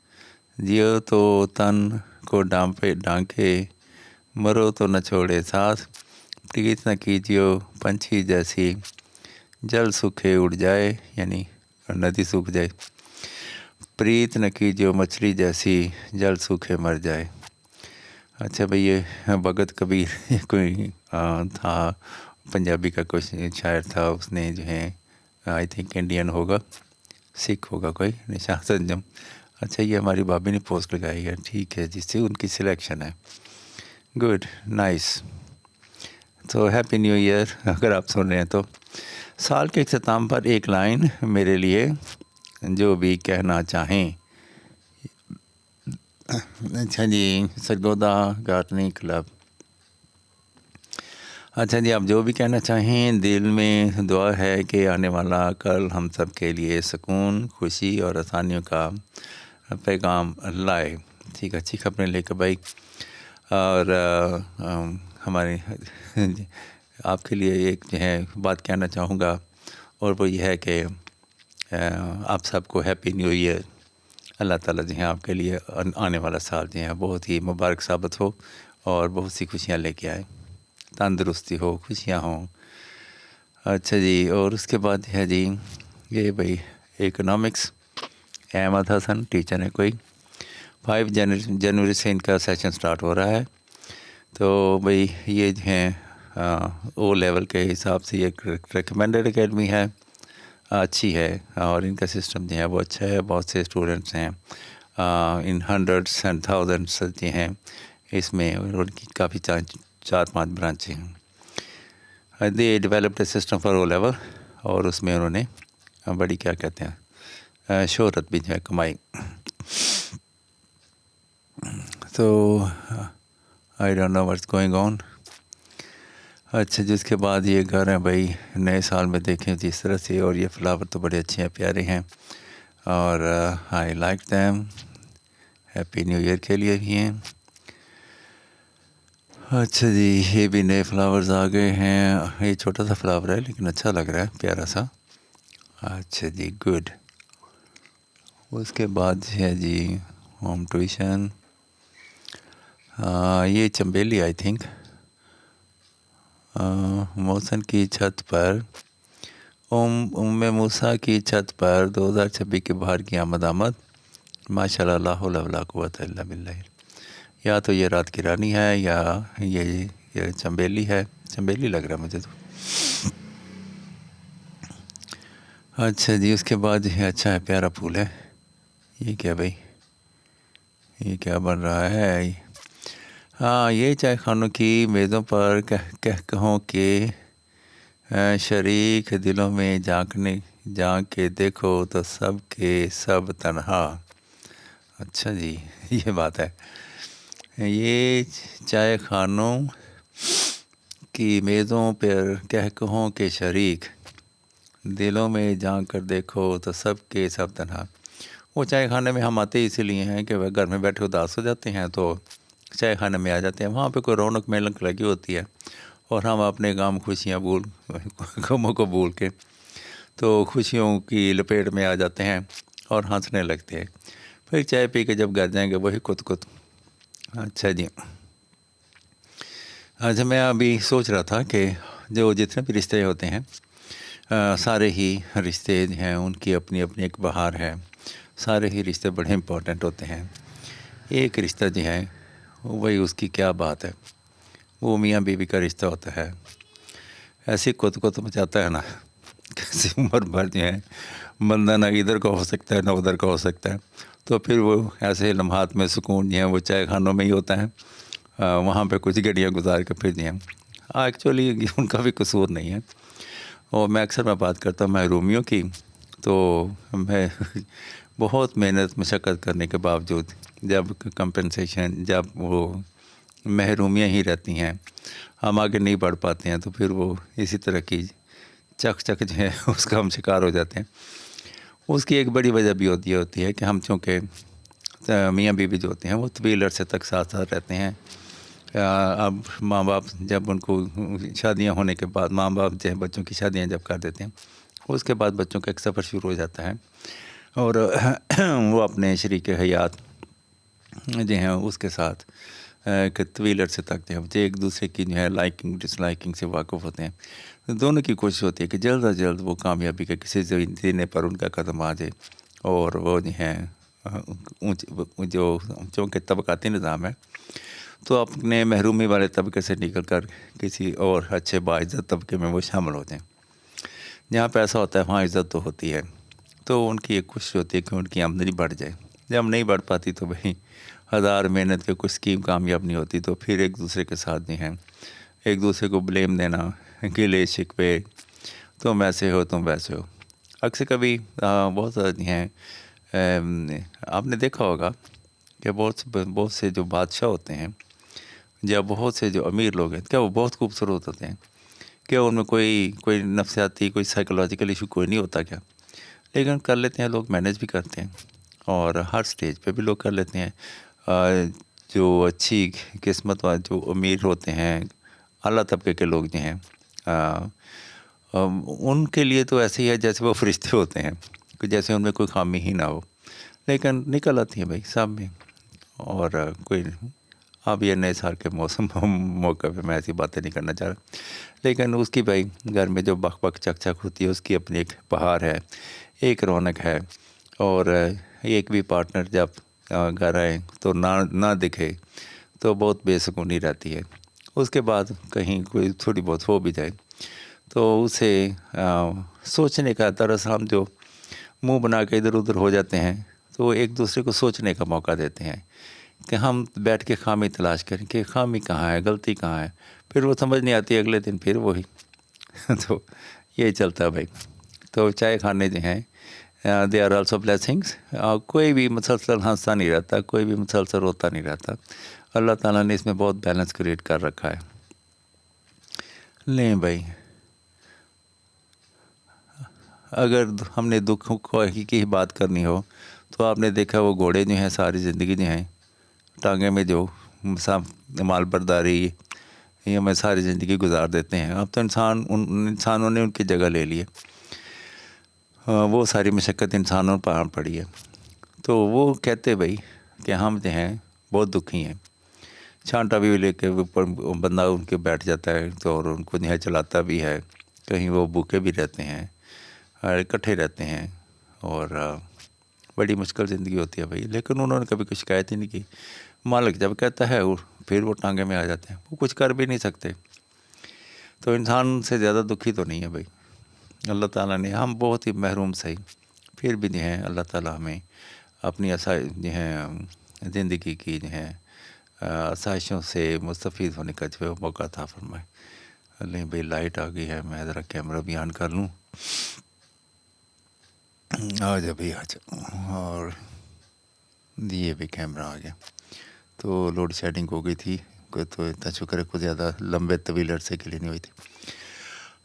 S1: جیو تو تن کو ڈانکے، مرو تو نہ چھوڑے سانس. پریت نہ کیجیو پنچھی جیسی، جل سوکھے اڑ جائے، یعنی ندی سوکھ جائے. پریت نہ کیجیو مچھلی جیسی، جل سوکھے مر جائے. اچھا بھئی، یہ بھگت کبیر کوئی تھا، پنجابی کا کوئی شاعر تھا، اس نے جو ہے آئی تھنک انڈین ہوگا، سکھ ہوگا کوئی، نشاط انجم. اچھا یہ ہماری بھابھی نے پوسٹ لگائی ہے، ٹھیک ہے جس سے ان کی سلیکشن ہے. Good, nice. تو ہیپی نیو ایئر اگر آپ سن رہے ہیں تو. سال کے اختتام پر ایک لائن میرے لیے جو بھی کہنا چاہیں. اچھا جی، سرگودا گارڈننگ کلب. اچھا جی، آپ جو بھی کہنا چاہیں، دل میں دعا ہے کہ آنے والا کل ہم سب کے لیے سکون، خوشی اور آسانیوں کا پیغام لائے. ٹھیک ہے، اچھی خبریں لے کے بھائی. اور ہمارے آپ کے لیے ایک جو ہے بات کہنا چاہوں گا، اور وہ یہ ہے کہ آپ سب کو ہیپی نیو ایئر. اللہ تعالیٰ جو ہے آپ کے لیے آنے والا سال جو ہے بہت ہی مبارک ثابت ہو اور بہت سی خوشیاں لے کے آئے، تندرستی ہو، خوشیاں ہوں. اچھا جی، اور اس کے بعد ہے جی یہ بھائی اکنامکس. احمد حسن ٹیچر ہے کوئی. 5 جنوری سے ان کا سیشن سٹارٹ ہو رہا ہے. تو بھائی یہ جو ہیں او لیول کے حساب سے یہ ریکمینڈڈ اکیڈمی ہے، اچھی ہے، اور ان کا سسٹم جو ہے وہ اچھا ہے. بہت سے اسٹوڈنٹس ہیں، ان ہنڈریڈس اینڈ تھاؤزنڈس جو ہیں اس میں، اور ان کی کافی 4-5 برانچیں ہیں. They developed a system for O level, اور اس میں انہوں نے بڑی کیا کہتے ہیں شہرت بھی جو ہے کمائی. تو I don't know what's going on. اچھا جس کے بعد یہ گھر ہیں بھائی نئے سال میں دیکھیں جس طرح سے، اور یہ فلاور تو بڑے اچھے ہیں، پیارے ہیں، اور I like them. Happy new year کے لیے بھی ہیں. اچھا جی، یہ بھی نئے فلاورز آ گئے ہیں. یہ چھوٹا سا فلاور ہے لیکن اچھا لگ رہا ہے، پیارا سا. اچھا جی، گڈ. اس کے بعد ہے جی ہوم ٹیوشن. یہ چمبیلی آئی تھنک. محسن کی چھت پر، ام موسیٰ کی چھت پر 2026 کے باہر کی آمد. ماشاء اللہ، لا حول ولا قوت الا باللہ. یا تو یہ رات کی رانی ہے یا یہ چمبیلی ہے. چمبیلی لگ رہا ہے مجھے تو. اچھا جی، اس کے بعد یہ اچھا ہے، پیارا پھول ہے. یہ کیا بھائی، یہ کیا بن رہا ہے؟ ہاں، یہ چائے خانوں کی میزوں پر کہوں کہ شریک دلوں میں جھانک کے دیکھو تو سب کے سب تنہا. اچھا جی، یہ بات ہے. یہ چائے خانوں کی میزوں پر کہوں کہ شریک دلوں میں جھانک کر دیکھو تو سب کے سب تنہا. وہ چائے خانے میں ہم آتے اسی لیے ہیں کہ وہ گھر میں بیٹھے اداس ہو جاتے ہیں تو چائے خانے میں آ جاتے ہیں. وہاں پہ کوئی رونق میلنک لگی ہوتی ہے، اور ہم اپنے غم خوشیاں غموں کو بھول کے تو خوشیوں کی لپیٹ میں آ جاتے ہیں اور ہنسنے لگتے ہیں. پھر چائے پی کے جب گھر جائیں گے وہی کت. اچھا جی، اچھا میں ابھی سوچ رہا تھا کہ جو جتنے بھی رشتے ہوتے ہیں، سارے ہی رشتے جو ہیں ان کی اپنی اپنی ایک بہار ہے. سارے ہی رشتے بڑے امپورٹنٹ ہوتے ہیں. ایک رشتہ جو ہے وہی اس کی کیا بات ہے، وہ میاں بیوی کا رشتہ ہوتا ہے. ایسی کت مچاتا ہے نا، کسی عمر بھر جو ہے بندہ نہ ادھر کا ہو سکتا ہے نہ ادھر کا ہو سکتا ہے. تو پھر وہ ایسے لمحات میں سکون جو ہے وہ چائے خانوں میں ہی ہوتا ہے. وہاں پہ کچھ گھڑیاں گزار کے پھر جو ہے ایکچولی ان کا بھی قصور نہیں ہے. اور میں اکثر بات کرتا ہوں محرومیوں کی، تو میں بہت محنت مشقت کرنے کے باوجود جب کمپنسیشن، جب وہ محرومیاں ہی رہتی ہیں، ہم آگے نہیں بڑھ پاتے ہیں، تو پھر وہ اسی طرح کی چک جو ہے اس کا ہم شکار ہو جاتے ہیں. اس کی ایک بڑی وجہ بھی ہوتی ہے کہ ہم چونکہ میاں بیوی جو ہوتے ہیں وہ طویل عرصے تک ساتھ رہتے ہیں. اب ماں باپ جب ان کو شادیاں ہونے کے بعد ماں باپ جو ہے بچوں کی شادیاں جب کر دیتے ہیں، اس کے بعد بچوں کا ایک سفر شروع ہو جاتا ہے، اور وہ اپنے شریک حیات جو ہیں اس کے ساتھ کہ طویل عرصے تک جو ہے ایک دوسرے کی جو ہے لائکنگ ڈس لائکنگ سے واقف ہوتے ہیں. دونوں کی کوشش ہوتی ہے کہ جلد از جلد وہ کامیابی کے کسی زینے پر ان کا قدم آ جائے، اور وہ جو ہیں جو چونکہ طبقاتی نظام ہے تو اپنے محرومی والے طبقے سے نکل کر کسی اور اچھے باعزت طبقے میں وہ شامل ہوتے ہیں. جہاں پہ ایسا ہوتا ہے وہاں عزت تو ہوتی ہے، تو ان کی ایک کوشش ہوتی ہے کہ ان کی آمدنی بڑھ جائے. جب نہیں بڑھ پاتی تو بھائی ہزار محنت کے کچھ اسکیم کامیاب نہیں ہوتی، تو پھر ایک دوسرے کے ساتھ جو ہیں ایک دوسرے کو بلیم دینا، گلے شکوے، تم ایسے ہو تم ویسے ہو۔ اکثر کبھی بہت زیادہ ہیں، آپ نے دیکھا ہوگا کہ بہت سے جو بادشاہ ہوتے ہیں یا بہت سے جو امیر لوگ ہیں، کیا وہ بہت خوبصورت ہوتے ہیں؟ کیا ان میں کوئی نفسیاتی کوئی سائیکولوجیکل ایشو کوئی نہیں ہوتا کیا؟ لیکن کر لیتے ہیں لوگ، مینیج بھی کرتے ہیں، اور ہر سٹیج پہ بھی لوگ کر لیتے ہیں۔ جو اچھی قسمت والے جو امیر ہوتے ہیں، اعلیٰ طبقے کے لوگ جو ہیں، ان کے لیے تو ایسے ہی ہے جیسے وہ فرشتے ہوتے ہیں، کہ جیسے ان میں کوئی خامی ہی نہ ہو، لیکن نکل آتی ہیں بھائی سب میں۔ اور کوئی اب یہ نئے سال کے موقع پہ میں ایسی باتیں نہیں کرنا چاہ رہا، لیکن اس کی بھائی گھر میں جو بک بک چک چک ہوتی ہے، اس کی اپنی ایک بہار ہے، ایک رونق ہے، اور ایک بھی پارٹنر جب گھر آئے تو نہ دکھے تو بہت بے سکونی رہتی ہے۔ اس کے بعد کہیں کوئی تھوڑی بہت ہو بھی جائے تو اسے سوچنے کا، دراصل ہم جو منہ بنا کے ادھر ادھر ہو جاتے ہیں تو ایک دوسرے کو سوچنے کا موقع دیتے ہیں کہ ہم بیٹھ کے خامی تلاش کریں کہ خامی کہاں ہے، غلطی کہاں ہے، پھر وہ سمجھ نہیں آتی، اگلے دن پھر وہی تو یہ چلتا ہے بھائی۔ تو چائے کھانے جو ہیں دے آر آلسو بلیسنگس۔ کوئی بھی مسلسل ہنستا نہیں رہتا، کوئی بھی مسلسل روتا نہیں رہتا، اللہ تعالیٰ نے اس میں بہت بیلنس کریٹ کر رکھا ہے۔ لیں بھائی، اگر ہم نے دکھ کی بات کرنی ہو تو آپ نے دیکھا وہ گھوڑے جو ہیں ساری زندگی جو ہیں ٹانگے میں جو مال برداری یہ میں ساری زندگی گزار دیتے ہیں۔ اب تو انسانوں نے ان کی جگہ لے لی ہے، وہ ساری مشقت انسانوں پر پڑی ہے۔ تو وہ کہتے بھائی کہ ہم جو ہیں بہت دکھی ہیں، چھانٹا بھی لے کے اوپر بندہ ان کے بیٹھ جاتا ہے تو اور ان کو جو ہے چلاتا بھی ہے، کہیں وہ بھوکے بھی رہتے ہیں، اکٹھے رہتے ہیں، اور بڑی مشکل زندگی ہوتی ہے بھائی، لیکن انہوں نے کبھی کوئی شکایت ہی نہیں کی۔ مالک جب کہتا ہے پھر وہ ٹانگے میں آ جاتے ہیں، وہ کچھ کر بھی نہیں سکتے۔ تو انسان سے زیادہ دکھی تو نہیں ہے بھائی، اللہ تعالیٰ نے، ہم بہت ہی محروم صحیح، پھر بھی جو ہے اللہ تعالیٰ ہمیں اپنی جو ہے زندگی کی جو ہے آسائشوں سے مستفید ہونے کا جو ہے موقع عطا فرمائے۔ اللہ بھائی لائٹ آ گئی ہے، میں ذرا کیمرہ بھی آن کر لوں۔ آ جا بھائی آ جا، اور یہ بھی کیمرہ آ گیا۔ تو لوڈ شیڈنگ ہو گئی تھی تو اتنا شکر ہے کوئی زیادہ لمبے طویل عرصے کے لیے نہیں ہوئی تھی۔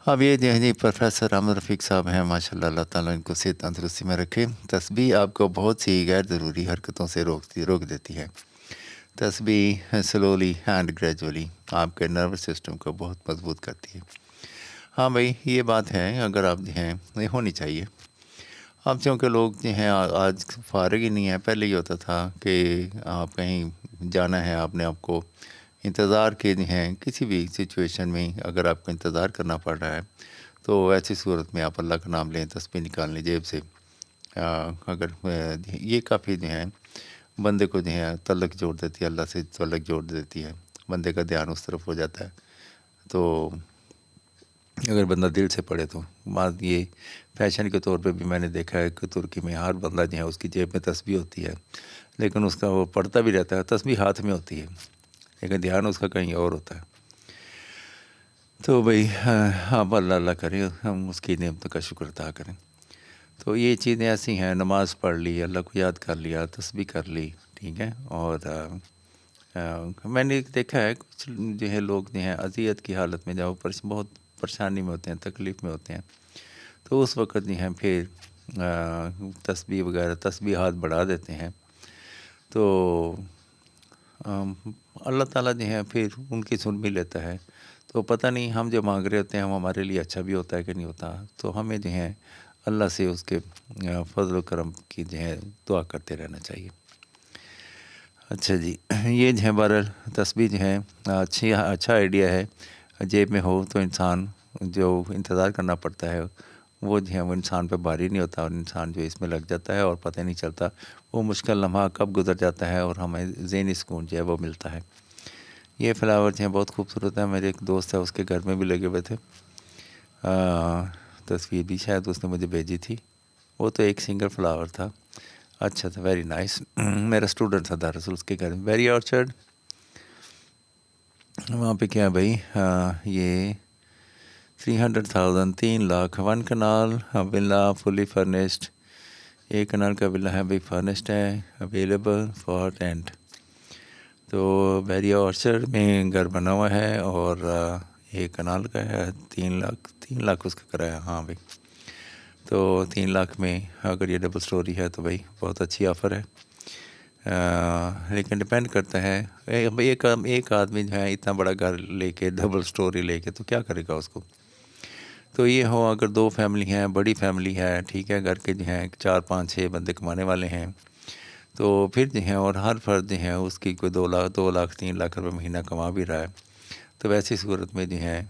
S1: اب یہ جو ہے جی پروفیسر احمد رفیق صاحب ہیں، ماشاءاللہ، اللہ تعالیٰ ان کو صحت تندرستی میں رکھے۔ تسبیح آپ کو بہت سی غیر ضروری حرکتوں سے روک دیتی ہے۔ تسبیح سلولی اینڈ گریجولی آپ کے نروس سسٹم کو بہت مضبوط کرتی ہے۔ ہاں بھائی یہ بات ہے، اگر آپ جو ہیں یہ ہونی چاہیے۔ اب چونکہ لوگ جو ہیں آج فارغ ہی نہیں ہیں، پہلے ہی ہوتا تھا کہ آپ کہیں جانا ہے، آپ نے آپ کو انتظار کے جو ہیں کسی بھی سچویشن میں اگر آپ کو انتظار کرنا پڑ رہا ہے تو ایسی صورت میں آپ اللہ کا نام لیں، تسبیح نکال لیں جیب سے۔ اگر یہ کافی جو ہیں بندے کو جو ہے تعلق جوڑ دیتی ہے، اللہ سے تعلق جوڑ دیتی ہے، بندے کا دھیان اس طرف ہو جاتا ہے۔ تو اگر بندہ دل سے پڑھے تو بات یہ فیشن کے طور پہ بھی میں نے دیکھا ہے کہ ترکی میں ہر بندہ جو ہے اس کی جیب میں تسبیح ہوتی ہے، لیکن اس کا وہ پڑھتا بھی رہتا ہے، تسبیح ہاتھ میں ہوتی ہے لیکن دھیان اس کا کہیں اور ہوتا ہے۔ تو بھائی آپ اللہ کریں، ہم اس کی نعمت کا شکر ادا کریں۔ تو یہ چیزیں ایسی ہیں، نماز پڑھ لی، اللہ کو یاد کر لیا، تسبیح کر لی، ٹھیک ہے۔ اور میں نے دیکھا ہے کچھ جو ہے لوگ جو ہیں اذیت کی حالت میں جب بہت پریشانی میں ہوتے ہیں، تکلیف میں ہوتے ہیں، تو اس وقت جو ہیں پھر تسبیح وغیرہ تسبیحات بڑھا دیتے ہیں، تو اللہ تعالیٰ جو ہے پھر ان کی سن بھی لیتا ہے۔ تو پتہ نہیں ہم جو مانگ رہے ہوتے ہیں وہ ہمارے لیے اچھا بھی ہوتا ہے کہ نہیں ہوتا، تو ہمیں جو ہے اللہ سے اس کے فضل و کرم کی جو ہے دعا کرتے رہنا چاہیے۔ اچھا جی، یہ جو ہے بہرحال تسبیح جو ہے اچھا آئیڈیا ہے، جیب میں ہو تو انسان جو انتظار کرنا پڑتا ہے وہ جو ہے وہ انسان پہ بھاری نہیں ہوتا، اور انسان جو اس میں لگ جاتا ہے اور پتہ نہیں چلتا وہ مشکل لمحہ کب گزر جاتا ہے، اور ہمیں ذہنی سکون جو ہے وہ ملتا ہے۔ یہ فلاور جو ہیں بہت خوبصورت ہے، میرے ایک دوست ہے اس کے گھر میں بھی لگے ہوئے تھے، تصویر بھی شاید اس نے مجھے بھیجی تھی، وہ تو ایک سنگل فلاور تھا، اچھا تھا، ویری نائس. میرا اسٹوڈنٹ تھا دراصل اس کے گھر میں. ویری آرچرڈ وہاں پہ کیا بھائی، یہ 300,000 3 لاکھ 1 کنال ولا فلی فرنسڈ. 1 کنال کا ولا ہے بھائی، فرنسڈ ہے، اویلیبل فار رینٹ. تو ویری آرچرڈ میں گھر بنا ہوا ہے اور 1 کنال کا ہے. 3 لاکھ اس کا کرایہ. ہاں بھائی، تو 3 لاکھ میں اگر یہ ڈبل سٹوری ہے تو بھائی بہت اچھی آفر ہے. لیکن ڈپینڈ کرتا ہے، ایک آدمی جو ہے اتنا بڑا گھر لے کے ڈبل سٹوری لے کے تو کیا کرے گا اس کو. تو یہ ہو اگر 2 فیملی ہیں، بڑی فیملی ہے، ٹھیک ہے، گھر کے جو ہیں 4 5 6 بندے کمانے والے ہیں، تو پھر جو ہے اور ہر فرد جو ہے اس کی کوئی 2 لاکھ 3 لاکھ روپے مہینہ کما بھی رہا ہے، تو ویسی صورت میں جو ہے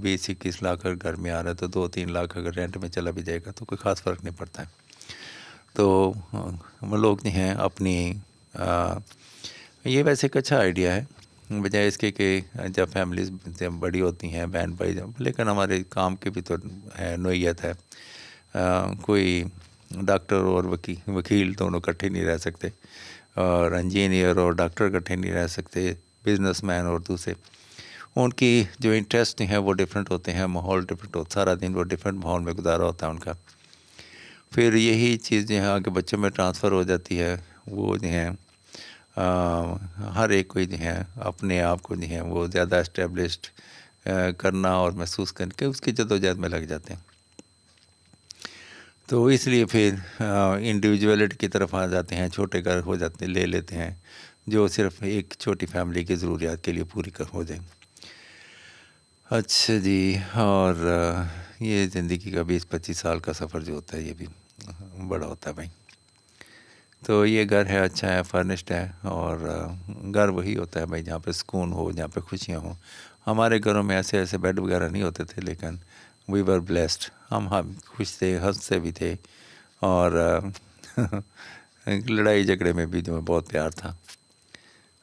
S1: 20 21 لاکھ اگر گھر میں آ رہا ہے تو 2 3 لاکھ اگر رینٹ میں چلا بھی جائے گا تو کوئی خاص فرق نہیں پڑتا ہے. تو وہ لوگ جو ہیں اپنی یہ ویسے ایک اچھا آئیڈیا ہے، بجائے اس کے کہ جب فیملیز بڑی ہوتی ہیں بہن بھائی جب، لیکن ہمارے کام کی بھی تو ہے نوعیت ہے. کوئی ڈاکٹر اور وکیل دونوں اکٹھے نہیں رہ سکتے، اور انجینئر اور ڈاکٹر اکٹھے نہیں رہ سکتے، بزنس مین اور دوسرے. ان کی جو انٹرسٹ ہیں وہ ڈفرینٹ ہوتے ہیں، ماحول ڈفرینٹ ہوتا، سارا دن وہ ڈفرینٹ ماحول میں گزارا ہوتا ہے ان کا. پھر یہی چیز جو ہے آگے بچوں میں ٹرانسفر ہو جاتی ہے. وہ جو ہیں ہر ایک کو جو ہے اپنے آپ کو جو ہے وہ زیادہ اسٹیبلشڈ کرنا اور محسوس کر کے اس کی جدوجہد میں لگ جاتے ہیں. تو اس لیے پھر انڈیویجویلٹی کی طرف آ جاتے ہیں، چھوٹے گھر ہو جاتے لے لیتے ہیں جو صرف ایک چھوٹی فیملی کی ضروریات کے لیے پوری ہو جائیں. اچھا جی. اور یہ زندگی کا 20 25 سال کا سفر جو ہوتا ہے یہ بھی بڑا ہوتا ہے بھائی. تو یہ گھر ہے، اچھا ہے، فرنسڈ ہے، اور گھر وہی ہوتا ہے بھائی جہاں پہ سکون ہو، جہاں پہ خوشیاں ہوں. ہمارے گھروں میں ایسے بیڈ وغیرہ نہیں ہوتے تھے، لیکن وی ور بلیسڈ. ہم خوش تھے، ہنستے بھی تھے، اور لڑائی جھگڑے میں بھی جو بہت پیار تھا.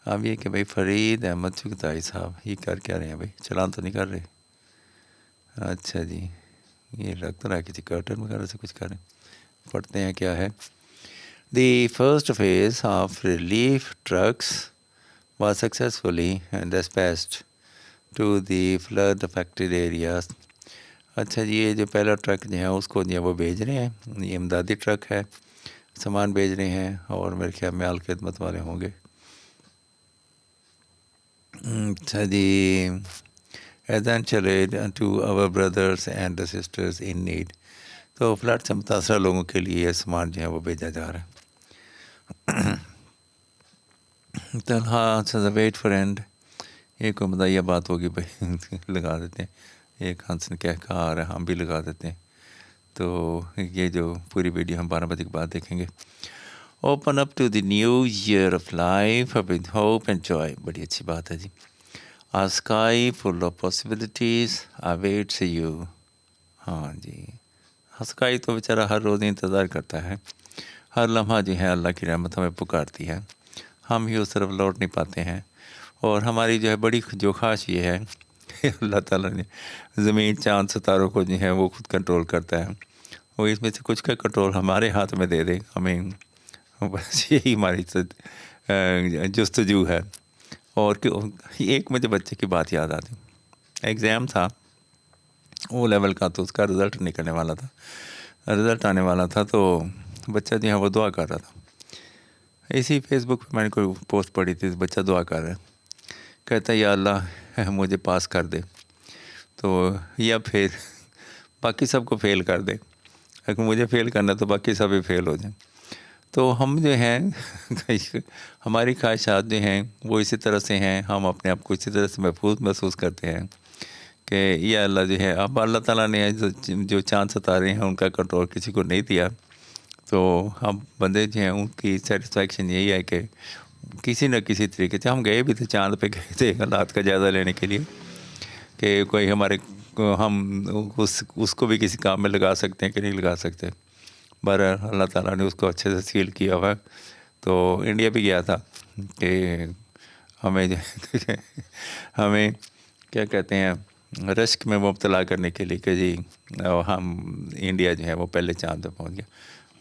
S1: اب یہ کہ بھائی فرید احمد چغتائی صاحب یہ کیا رہے ہیں بھائی، چلان تو نہیں کر رہے؟ اچھا جی، یہ لگ تو رہا ہے کسی کرٹن وغیرہ سے کچھ کریں. پڑھتے ہیں کیا ہے. The first phase of relief trucks was successfully dispatched to the flood affected areas. اچھا جی، یہ جو پہلا ٹرک جو ہے اس کو جو ہے وہ بھیج رہے ہیں، یہ امدادی ٹرک ہے، سامان بھیج رہے ہیں، اور میرے خیال میں خدمت والے ہوں گے. اچھا جی. Essentially to our brothers and sisters in need. تو فلڈ سے متاثرہ لوگوں کے لیے یہ سامان جو ہے وہ بھیجا جا رہا ہے. تنہا ویٹ فرینڈ، یہ کوئی مدعیہ بات ہوگی بھائی لگا دیتے ہیں. ایک ہنس نے کہا آ رہا ہے، ہم بھی لگا دیتے ہیں. تو یہ جو پوری ویڈیو ہم 12 بجے کے بعد دیکھیں گے. Open up to the new year of life with hope and joy. بڑی اچھی بات ہے جی. A sky full of possibilities awaits you. ہاں جی، اسکائی تو بیچارہ ہر روز انتظار کرتا ہے، ہر لمحہ جو ہے اللہ کی رحمت ہمیں پکارتی ہے، ہم ہی اس طرف لوٹ نہیں پاتے ہیں. اور ہماری جو ہے بڑی جو خواہش یہ ہے کہ اللہ تعالیٰ نے زمین چاند ستاروں کو جو ہے وہ خود کنٹرول کرتا ہے، وہ اس میں سے کچھ کا کنٹرول ہمارے ہاتھ میں دے دے ہمیں. بس یہی ہماری جستجو ہے. اور کہ ایک مجھے بچے کی بات یاد آتی. ایگزام تھا او لیول کا، تو اس کا رزلٹ نکلنے والا تھا، رزلٹ آنے والا تھا. تو بچہ جو ہے وہ دعا کر رہا تھا. اسی فیس بک پہ میں نے کوئی پوسٹ پڑھی تھی، بچہ دعا کر رہا ہے، کہتا ہے یا اللہ مجھے پاس کر دے، تو یا پھر باقی سب کو فیل کر دے، اگر مجھے فیل کرنا تو باقی سب ہی فیل ہو جائیں. تو ہم جو ہیں ہماری خواہشات جو ہیں وہ اسی طرح سے ہیں، ہم اپنے آپ کو اسی طرح سے محفوظ محسوس کرتے ہیں کہ یہ اللہ جو ہے، اب اللہ تعالیٰ نے جو چاند ستارے ہیں ان کا کنٹرول کسی کو نہیں دیا. تو ہم بندے جو ہیں ان کی سیٹسفیکشن یہی ہے کہ کسی نہ کسی طریقے سے ہم گئے بھی تھے، چاند پہ گئے تھے حالات کا جائزہ لینے کے لیے کہ کوئی ہمارے ہم اس کو بھی کسی کام میں لگا سکتے ہیں کہ نہیں لگا سکتے. بہرحال اللہ تعالیٰ نے اس کو اچھے سے سیل کیا ہوا. تو انڈیا بھی گیا تھا کہ ہمیں ہمیں کیا کہتے ہیں رشک میں مبتلا کرنے کے لیے کہ جی ہم انڈیا جو ہے وہ پہلے چاند پہ پہنچ گیا.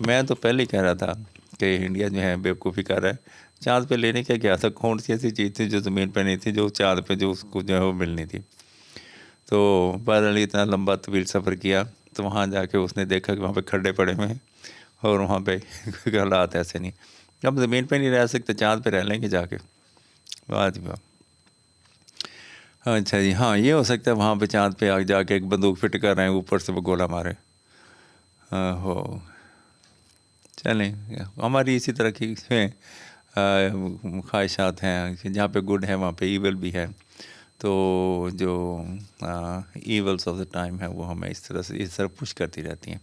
S1: میں تو پہلے ہی کہہ رہا تھا کہ انڈیا جو ہے بیوقوفی کر رہا ہے. چاند پہ لینے کیا گیا تھا؟ کون سی ایسی چیز تھی جو زمین پہ نہیں تھی جو چاند پہ جو اس کو جو ہے وہ ملنی تھی. تو بہرحال اتنا لمبا طویل سفر کیا تو وہاں جا کے اس نے دیکھا کہ وہاں پہ کھڈے پڑے ہوئے ہیں اور وہاں پہ حالات ایسے نہیں. اب زمین پہ نہیں رہ سکتے، چاند پہ رہ لیں گے جا کے. بات بھی اچھا جی. ہاں یہ ہو سکتا ہے وہاں پہ چاند پہ آگ جا کے ایک بندوق فٹ کر رہے ہیں، اوپر سے وہ گولہ مارے. ہو چلیں، ہماری اسی طرح کی خواہشات ہیں کہ جہاں پہ گڈ ہے وہاں پہ ایول بھی ہے. تو جو ایولس آف دا ٹائم ہے وہ ہمیں اس طرح پش کرتی رہتی ہیں.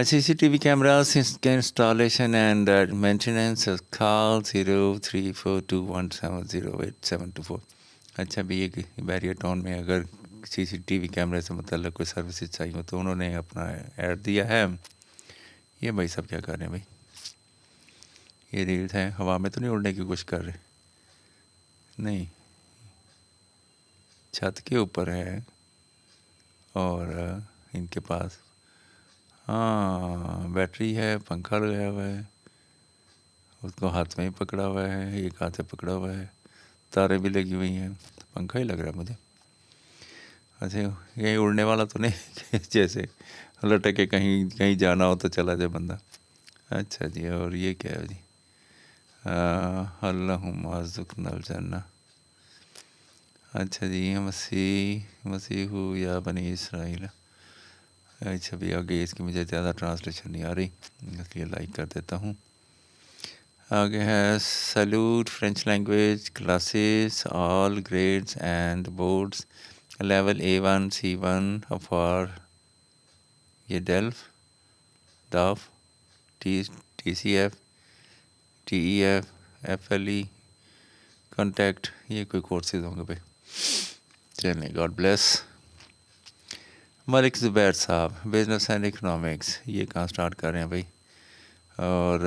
S1: سی سی ٹی وی کیمراز کے انسٹالیشن اینڈ مینٹیننس کال 0342170824. اچھا بھی یہ بیریا ٹاؤن میں اگر سی سی ٹی وی کیمرے سے متعلق کوئی سروسز چاہیے ہو تو انہوں نے اپنا ایڈ دیا ہے. یہ بھائی سب کیا کر رہے ہیں بھائی؟ یہ ریلز ہیں، ہوا میں تو نہیں اڑنے کی کوشش کر رہے؟ نہیں، چھت کے اوپر ہے اور ان کے پاس ہاں بیٹری ہے، پنکھا لگایا ہوا ہے، اس کو ہاتھ میں ہی پکڑا ہوا ہے، ایک ہاتھ سے پکڑا ہوا ہے، تاریں بھی لگی ہوئی ہیں، پنکھا ہی لگ رہا ہے مجھے. اچھا یہیں اڑنے والا تو نہیں جیسے لٹک کے کہیں جانا ہو تو چلا جائے بندہ. اچھا جی. اور یہ کیا ہے جی؟ اللہم ارزقنا الجنہ. اچھا جی. مسیح یا بنی اسرائیل. اچھا بھی آگے اس کی مجھے زیادہ ٹرانسلیشن نہیں آ رہی، اس لیے لائک کر دیتا ہوں. آگے ہے salute French language classes all grades and boards level A1 C1 for یہ ڈاف TCF TEF FLE کانٹیکٹ. یہ کوئی کورسز ہوں گے بھائی. چلیں گاڈ بلیس. ملک زبیر صاحب بزنس اینڈ اکنامکس. یہ کہاں سٹارٹ کر رہے ہیں بھائی؟ اور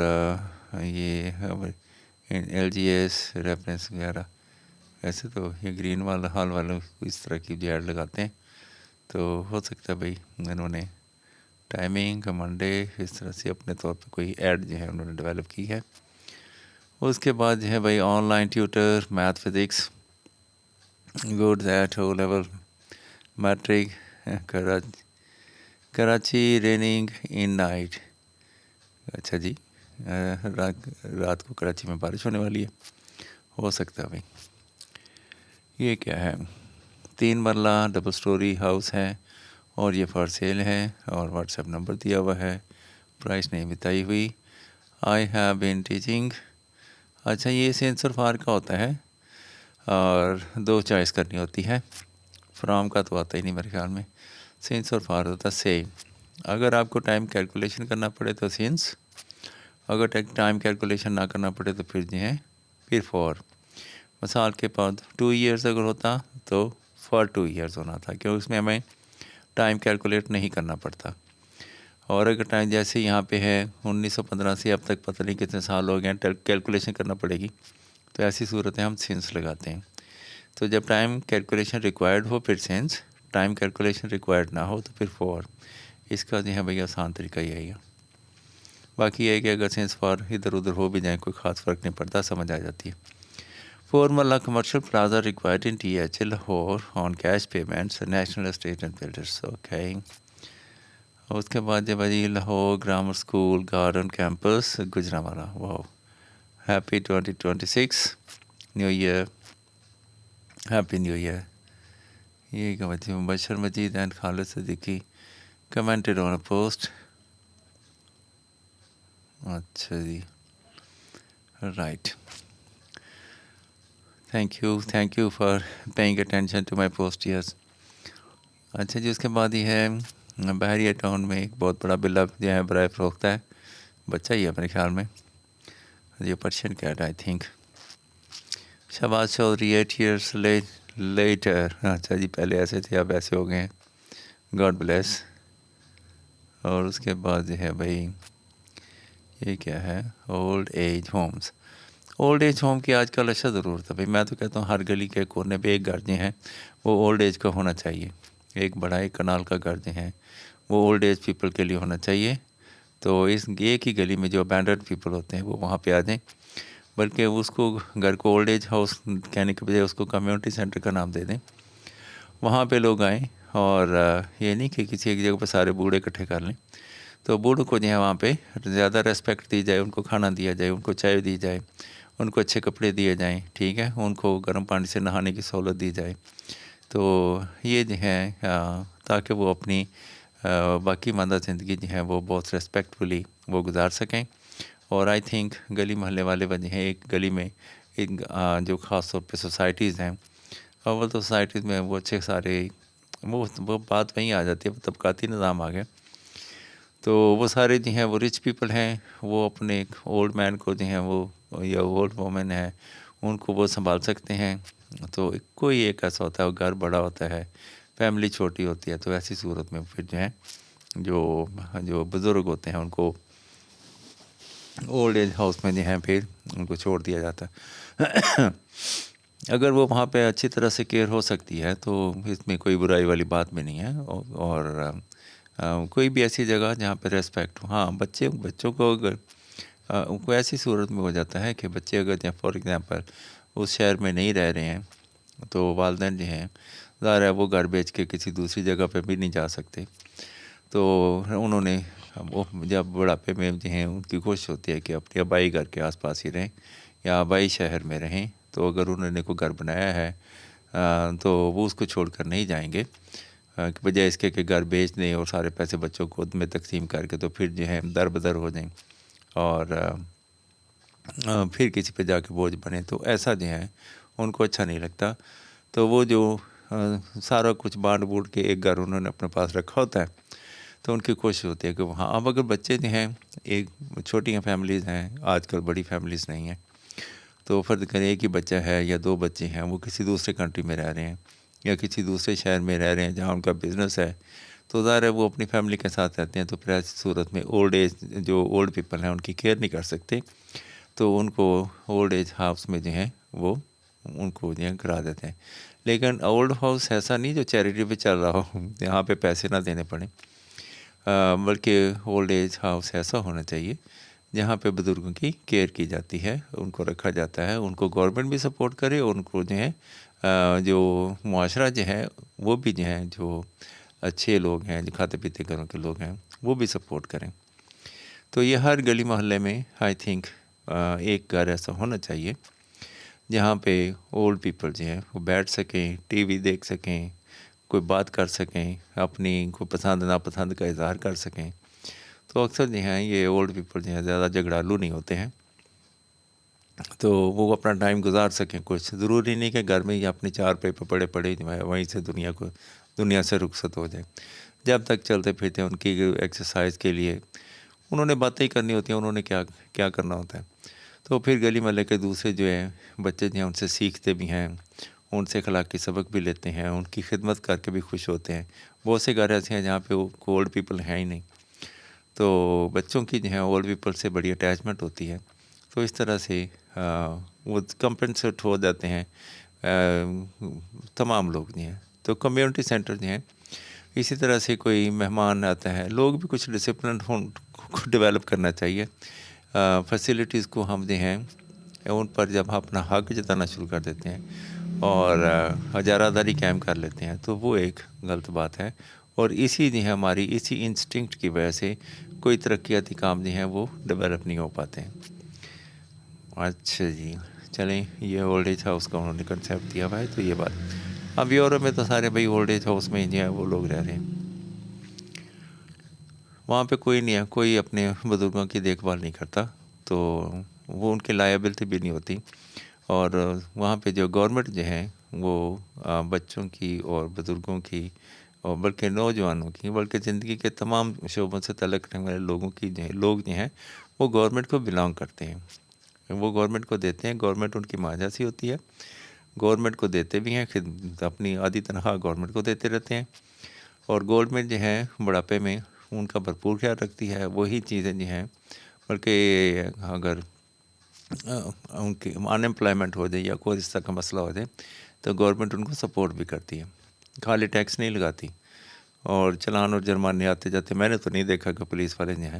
S1: یہ LGS ریفرنس وغیرہ. ایسے تو یہ گرین والا ہال والوں اس طرح کی جو ایڈ لگاتے ہیں تو ہو سکتا ہے بھائی انہوں نے ٹائمنگ منڈے اس طرح سے اپنے طور پہ کوئی ایڈ جو ہے انہوں نے ڈیولپ کی ہے. اس کے بعد جو ہے بھائی online tutor math physics good at O level matric Karachi running in night. اچھا جی. رات کو کراچی میں بارش ہونے والی ہے، ہو سکتا ہے بھائی. یہ کیا ہے؟ 3 مرلہ ڈبل سٹوری ہاؤس ہے اور یہ فار سیل ہے اور واٹس ایپ نمبر دیا ہوا ہے، پرائس نہیں بتائی ہوئی. I have been teaching. اچھا یہ سینسر فار کا ہوتا ہے اور 2 چوائس کرنی ہوتی ہے. فرام کا تو آتا ہی نہیں میرے خیال میں. سینس اور فار ہوتا ہے سیم. اگر آپ کو ٹائم کیلکولیشن کرنا پڑے تو سینس، اگر ٹائم کیلکولیشن نہ کرنا پڑے تو پھر جو ہے پھر فور. مثال کے بعد 2 ایئرس اگر ہوتا تو فار 2 ایئرس ہونا تھا، کیوں اس میں ہمیں ٹائم کیلکولیٹ نہیں کرنا پڑتا. اور اگر ٹائم جیسے یہاں پہ ہے 1915 سے اب تک پتہ نہیں کتنے سال ہو گئے ہیں، کیلکولیشن کرنا پڑے گی، تو ایسی صورتیں ہم سینس لگاتے ہیں. تو جب ٹائم کیلکولیشن ریکوائرڈ ہو پھر سینس، ٹائم کیلکولیشن ریکوائرڈ نہ ہو تو پھر فور. اس کا جو ہے بھئی آسان طریقہ یہی ہے. باقی یہ ہے کہ اگر سینس فار ادھر ادھر ہو بھی جائیں کوئی خاص فرق نہیں پڑتا، سمجھ آ جاتی ہے. 4 marla commercial plaza required in TH Lahore on cash payments national state and builders. Okay. اس کے بعد جب بھائی Lahore grammar school garden campus Gujranwala. Wow, happy 2026 new year, happy new year. یہ کہ بچے Mubashir Majeed and Khalid Siddiqui commented on a post. اچھا جی، right. Thank you for paying attention to my post. Yes. اچھا جی. اس کے بعد یہ ہے بحریہ ٹاؤن میں ایک بہت بڑا بلا جو ہے برائے فروخت ہے، بچہ ہی ہے میرے خیال میں، یہ Persian cat I think. Shahbaz Chaudhry 8 years later. اچھا جی، پہلے ایسے تھے اب ایسے ہو گئے ہیں. God bless. اور اس کے بعد جو ہے بھائی یہ کیا ہے؟ Old age homes. Old age home کی آج کل اچھا ضرورت ہے بھائی. میں تو کہتا ہوں ہر گلی کے کونے پہ ایک گھر جو ہے وہ اولڈ ایج کا ہونا چاہیے. ایک بڑا ایک کنال کا گھر جو ہے وہ اولڈ ایج پیپل کے لیے ہونا چاہیے، تو اس ایک ہی گلی میں جو ابینڈنڈ پیپل ہوتے ہیں وہ وہاں پہ آ جائیں، بلکہ اس کو گھر کو اولڈ ایج ہاؤس کہنے کے بجائے اس کو کمیونٹی سینٹر کا نام دے دیں. وہاں پہ لوگ آئیں، اور یہ نہیں کہ کسی ایک جگہ پہ سارے بوڑھے اکٹھے کر لیں. تو بوڑھوں کو جو ہے وہاں پہ زیادہ ریسپیکٹ دی جائے، ان کو کھانا دیا جائے، ان کو چائے دی جائے، ان کو اچھے کپڑے دیے جائیں، ٹھیک ہے، ان کو گرم پانی سے نہانے کی سہولت دی جائے. تو یہ جو ہے تاکہ وہ اپنی باقی ماندہ زندگی جو ہے وہ بہت ریسپیکٹفلی وہ گزار سکیں. اور آئی تھنک گلی محلے والے جو ہیں ایک گلی میں ایک جو خاص طور پہ سوسائٹیز ہیں، اول تو سوسائٹیز میں وہ اچھے سارے وہ بات وہیں آ جاتی ہے، وہ طبقاتی نظام آ گیا. تو وہ سارے جو ہیں وہ رچ پیپل ہیں، وہ اپنے ایک اولڈ مین کو جو ہیں وہ یا اولڈ وومن ہے ان کو وہ سنبھال سکتے ہیں. تو کوئی ایک ایسا ہوتا ہے، وہ گھر بڑا ہوتا ہے، فیملی چھوٹی ہوتی ہے، تو ایسی صورت میں پھر جو ہے جو بزرگ ہوتے ہیں ان کو اولڈ ایج ہاؤس میں جو ہیں پھر ان کو چھوڑ دیا جاتا ہے. اگر وہ وہاں پہ اچھی طرح سے کیئر ہو سکتی ہے تو اس میں کوئی برائی والی بات بھی نہیں ہے. اور کوئی بھی ایسی جگہ جہاں پہ ریسپیکٹ ہو. ہاں بچوں کو اگر کوئی ایسی صورت میں ہو جاتا ہے کہ بچے اگر فار ایگزامپل اس شہر میں نہیں رہ رہے ہیں تو والدین جو ہیں ظاہر ہے وہ گھر بیچ کے کسی دوسری جگہ پہ بھی نہیں جا سکتے. تو انہوں نے وہ جب بڑھاپے میں جو ہیں ان کی کوشش ہوتی ہے کہ اپنے آبائی گھر کے آس پاس ہی رہیں یا آبائی شہر میں رہیں. تو اگر انہوں نے کوئی گھر بنایا ہے تو وہ اس کو چھوڑ کر نہیں جائیں گے، کہ بجائے اس کے کہ گھر بیچ دیں اور سارے پیسے بچوں کو میں تقسیم کر کے تو پھر جو ہے در بدر ہو جائیں اور پھر کسی پہ جا کے بوجھ بنے. تو ایسا جو ہے ان کو اچھا نہیں لگتا. تو وہ جو سارا کچھ بانٹ بوٹ کے ایک گھر انہوں نے اپنے پاس رکھا ہوتا ہے تو ان کی کوشش ہوتی ہے کہ وہاں اب اگر بچے جو ہیں ایک چھوٹی فیملیز ہیں، آج کل بڑی فیملیز نہیں ہیں، تو فرض کریں ایک ہی بچہ ہے یا دو بچے ہیں، وہ کسی دوسرے کنٹری میں رہ رہے ہیں یا کسی دوسرے شہر میں رہ رہے ہیں جہاں ان کا بزنس ہے، تو ظاہر ہے وہ اپنی فیملی کے ساتھ رہتے ہیں. تو پھر ایسی صورت میں اولڈ پیپل ہیں ان کی کیئر نہیں کر سکتے، تو ان کو اولڈ ایج ہاؤس میں جو ہیں وہ ان کو جو ہے کرا دیتے ہیں. لیکن اولڈ ہاؤس ایسا نہیں جو چیریٹی پہ چل رہا ہو، یہاں پہ پیسے نہ دینے پڑیں، بلکہ اولڈ ایج ہاؤس ایسا ہونا چاہیے جہاں پہ بزرگوں کی کیئر کی جاتی ہے، ان کو رکھا جاتا ہے، ان کو گورنمنٹ بھی سپورٹ کرے اور ان کو جو ہے جو معاشرہ جو ہے وہ بھی جو ہیں جو اچھے لوگ ہیں جو کھاتے پیتے گھروں کے لوگ ہیں وہ بھی سپورٹ کریں. تو یہ ہر گلی محلے میں آئی تھنک ایک گھر ایسا ہونا چاہیے جہاں پہ اولڈ پیپل جو ہیں وہ بیٹھ سکیں، ٹی وی دیکھ سکیں، کوئی بات کر سکیں، اپنی کوئی پسند ناپسند کا اظہار کر سکیں. تو اکثر جو ہیں یہ اولڈ پیپل جو ہیں زیادہ جھگڑالو نہیں ہوتے ہیں، تو وہ اپنا ٹائم گزار سکیں. کچھ ضروری نہیں کہ گھر میں ہی اپنی چار پہ پڑے جو ہے وہیں سے دنیا سے رخصت ہو جائیں. جب تک چلتے پھرتے ان کی ایکسرسائز کے لیے انہوں نے باتیں ہی کرنی ہوتی ہیں، انہوں نے کیا کرنا ہوتا ہے. تو پھر گلی محلے کے دوسرے جو ہیں بچے جو ہیں ان سے سیکھتے بھی ہیں، ان سے اخلاقی سبق بھی لیتے ہیں، ان کی خدمت کر کے بھی خوش ہوتے ہیں. بہت سے گھر ایسے ہیں جہاں پہ وہ اولڈ پیپل ہیں ہی نہیں، تو بچوں کی جو ہے اولڈ پیپل سے بڑی اٹیچمنٹ ہوتی ہے. تو اس طرح سے وہ کمپنسیٹ ہو جاتے ہیں تمام لوگ جو ہیں. تو کمیونٹی سینٹر جو ہیں اسی طرح سے کوئی مہمان آتا ہے، لوگ بھی کچھ ڈسپلن کو ڈیولپ کرنا چاہیے. فیسیلیٹیز کو ہم جو ہیں ان پر جب اپنا حق جتانا شروع کر دیتے ہیں اور اجارہ داری قائم کر لیتے ہیں تو وہ ایک غلط بات ہے. اور اسی جو ہے ہماری اسی انسٹنکٹ کی وجہ سے کوئی ترقیاتی کام جو ہیں وہ ڈیولپ نہیں ہو پاتے ہیں. اچھا جی، چلیں یہ اولڈ ایج ہاؤس کا انہوں نے کنسیپٹ دیا ہوا ہے. تو یہ بات اب یورپ میں تو سارے بھائی اولڈ ایج ہاؤس میں جو ہے وہ لوگ رہ رہے ہیں، وہاں پہ کوئی نہیں ہے، کوئی اپنے بزرگوں کی دیکھ بھال نہیں کرتا، تو وہ ان کی لائبلٹی بھی نہیں ہوتی. اور وہاں پہ جو گورنمنٹ جو ہے وہ بچوں کی اور بزرگوں کی اور بلکہ نوجوانوں کی بلکہ زندگی کے تمام شعبوں سے تعلق رکھنے والے لوگوں کی لوگ جو ہیں وہ گورنمنٹ کو بلانگ کرتے ہیں، وہ گورنمنٹ کو دیتے ہیں. گورنمنٹ ان کی ماں جیسی ہوتی ہے، گورنمنٹ کو دیتے بھی ہیں، اپنی آدھی تنخواہ گورنمنٹ کو دیتے رہتے ہیں. اور گورنمنٹ جو ہے بڑھاپے میں ان کا بھرپور خیال رکھتی ہے. وہی چیزیں جو ہیں بلکہ اگر ان کی انمپلائمنٹ ہو جائے یا کوئی اس طرح کا مسئلہ ہو جائے تو گورنمنٹ ان کو سپورٹ بھی کرتی ہے، خالی ٹیکس نہیں لگاتی. اور چلان اور جرمانے آتے جاتے میں نے تو نہیں دیکھا کہ پولیس والے جو ہیں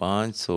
S1: 500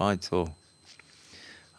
S1: 500।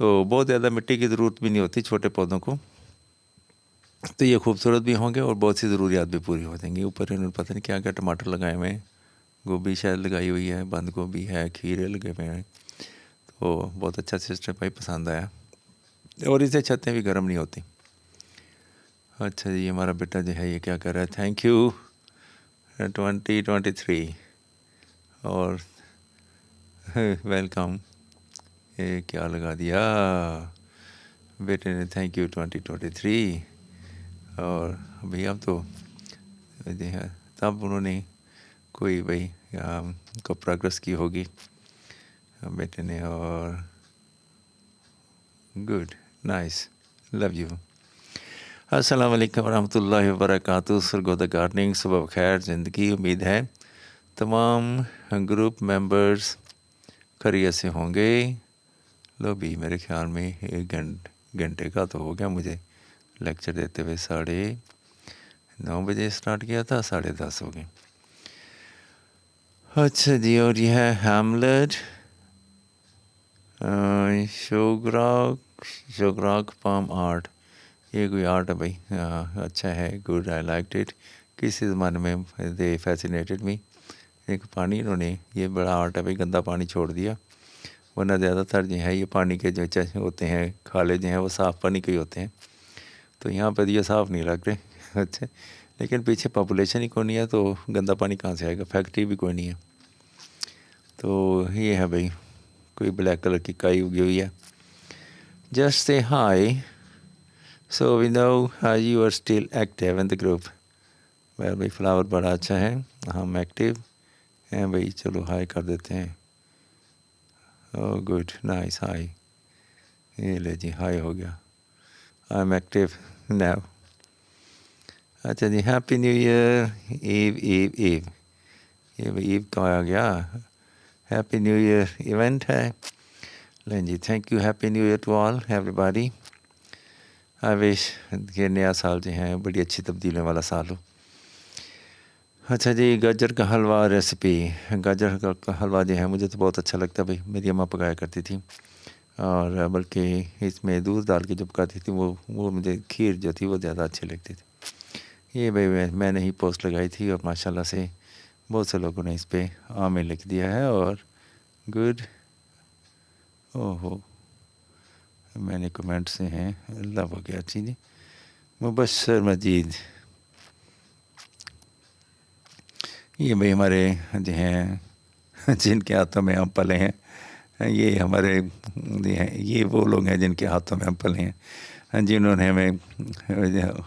S1: تو بہت زیادہ مٹی کی ضرورت بھی نہیں ہوتی چھوٹے پودوں کو، تو یہ خوبصورت بھی ہوں گے اور بہت سی ضروریات بھی پوری ہو جائیں گی۔ اوپر انہوں نے پتہ نہیں کیا کیا ٹماٹر لگائے ہوئے ہیں، گوبھی شاید لگائی ہوئی ہے، بند گوبھی ہے، کھیرے لگے ہوئے ہیں، تو بہت اچھا سسٹم بھائی، پسند آیا۔ اور اسے چھتیں بھی گرم نہیں ہوتی۔ اچھا جی، ہمارا بیٹا جو ہے یہ کیا کر رہا ہے، تھینک یو 2023 اور ویلکم، یہ کیا لگا دیا بیٹے نے، تھینک یو 2023۔ اور بھئی اب تو تب انہوں نے کوئی بھائی کو پروگرس کی ہوگی بیٹے نے، اور گڈ، نائس، لو یو۔ السلام علیکم ورحمۃ اللہ وبرکاتہ، سرگودہ گارڈننگ، صبح بخیر زندگی۔ امید ہے تمام گروپ ممبرز خیریت سے ہوں گے۔ لو بھی میرے خیال میں 1 گھنٹے کا تو ہو گیا مجھے لیکچر دیتے ہوئے، 9:30 بجے اسٹارٹ کیا تھا، 10:30 ہو گئے۔ اچھا جی، اور یہ ہے ہیملٹ شوگراک پام آرٹ، یہ کوئی آرٹ ہے بھائی، اچھا ہے، گڈ، آئی لائکڈ اٹ۔ کسی زمانے میں دے فیسینیٹڈ می، ایک پانی انہوں نے، یہ بڑا آرٹ ہے بھائی، گندا پانی چھوڑ دیا، ورنہ زیادہ تر جو ہے یہ پانی کے جو ہوتے ہیں کھالے جو ہیں وہ صاف پانی کے ہی ہوتے ہیں، تو یہاں پہ یہ صاف نہیں لگ رہے۔ اچھا، لیکن پیچھے پاپولیشن ہی کوئی نہیں ہے تو گندا پانی کہاں سے آئے گا، فیکٹری بھی کوئی نہیں ہے، تو یہ ہے بھائی، کوئی بلیک کلر کی کائی اگی ہوئی ہے۔ جسٹ سے hi, so we know you are still active in the group. Well بھائی، فلاور بڑا اچھا ہے، ہم ایکٹیو ہیں بھائی، چلو ہائی کر دیتے ہیں۔ او گڈ، نائس، ہائی، یہ لے جی، ہائی ہو گیا، آئی ایم ایکٹیو ناؤ۔ اچھا جی، ہیپی نیو ایئر، ایو ایو ایو، یہ بھائی ایو کہاں آ گیا، ہیپی نیو ایئر ایونٹ ہے۔ لیں جی، thank you, happy new year to all everybody. I wish کہ نیا سال جو ہے بڑی اچھی تبدیلیوں والا سال ہو۔ اچھا جی، گاجر کا حلوہ ریسیپی، گاجر کا حلوہ جو ہے مجھے تو بہت اچھا لگتا ہے بھائی، میری اماں پکایا کرتی تھی، اور بلکہ اس میں دودھ ڈال کے جو پکاتی تھی وہ مجھے کھیر جو تھی وہ زیادہ اچھی لگتی تھی۔ یہ بھائی میں نے ہی پوسٹ لگائی تھی، اور ماشاءاللہ سے بہت سے لوگوں نے اس پہ آمین لکھ دیا ہے، اور گڈ، اوہو، میں نے کمنٹ سے ہیں، اللہ ہو گیا، اچھی جی، مبشر مجید، یہ بھائی ہمارے جو ہیں جن کے ہاتھوں میں ہم پلے ہیں، یہ ہمارے یہ وہ لوگ ہیں جن کے ہاتھوں میں ہم پلے ہیں، جنہوں نے ہمیں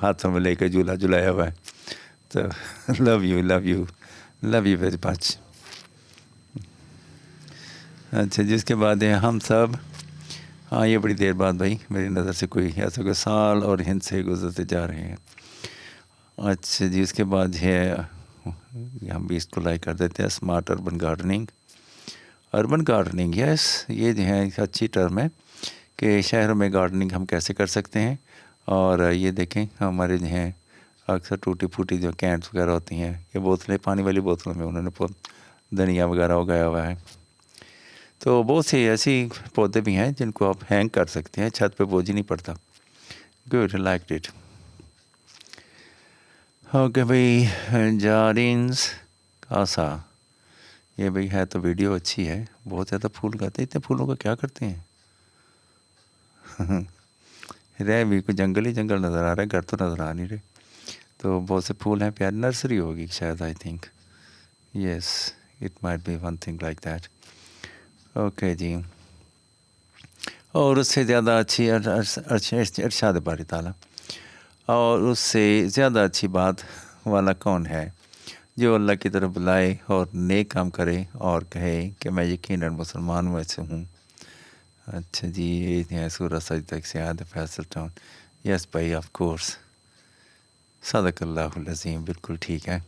S1: ہاتھوں میں لے کے جھولا جھلایا ہوا ہے، تو love you, love you, love you very much. اچھا جی، اس کے بعد ہے ہم سب، ہاں یہ بڑی دیر بعد بھائی میری نظر سے کوئی ایسا کوئی سال اور ہند سے گزرتے جا رہے ہیں۔ اچھا جی، اس کے بعد ہے ہم بھی اس کو لائک کر دیتے ہیں، smart urban gardening, urban gardening, yes, یہ جو ہے ایک اچھی ٹرم ہے کہ شہروں میں گارڈننگ ہم کیسے کر سکتے ہیں۔ اور یہ دیکھیں ہمارے جو ہیں اکثر ٹوٹی پھوٹی جو کینٹس وغیرہ ہوتی ہیں، یہ بوتلیں، پانی والی بوتلوں میں انہوں نے دھنیا وغیرہ اگایا ہوا ہے، تو بہت سی ایسی پودے بھی ہیں جن کو آپ ہینگ کر سکتے ہیں، چھت پہ بوجھ نہیں پڑتا۔ Good, like it. اوکے بھائی، جارینز کاسا، یہ بھائی ہے تو ویڈیو اچھی ہے، بہت زیادہ پھول اگاتے ہیں، اتنے پھولوں کا کیا کرتے ہیں؟ رہ بھی کوئی جنگل ہی جنگل نظر آ رہا ہے، گھر تو نظر آ نہیں رہے، تو بہت سے پھول ہیں، پیاری نرسری ہوگی شاید، I think, yes, it might be one thing like that. Okay جی، اور اس سے زیادہ اچھی ارشاد باری تعالیٰ، اور اس سے زیادہ اچھی بات والا کون ہے جو اللہ کی طرف بلائے اور نیک کام کرے اور کہے کہ میں یقیناً مسلمان میں سے ہوں۔ اچھا جی، یہ ہے سورہ سجدہ سے آیت فیصل ٹاؤن، یس بھائی، آف کورس، صدق اللہ العظیم، بالکل ٹھیک ہے۔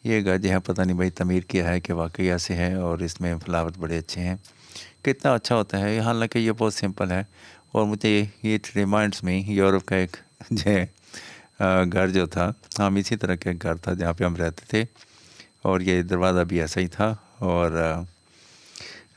S1: یہ گاجے ہیں، پتہ نہیں بھائی تعمیر کیا ہے کہ واقعی ایسے ہے، اور اس میں فلاورز بڑے اچھے ہیں، کتنا اچھا ہوتا ہے، حالانکہ یہ بہت سمپل ہے، اور مجھے یہ ریمائنڈس میں یورپ کا ایک جو ہے گھر جو تھا، ہم اسی طرح کا ایک گھر تھا جہاں پہ ہم رہتے تھے، اور یہ دروازہ بھی ایسا ہی تھا، اور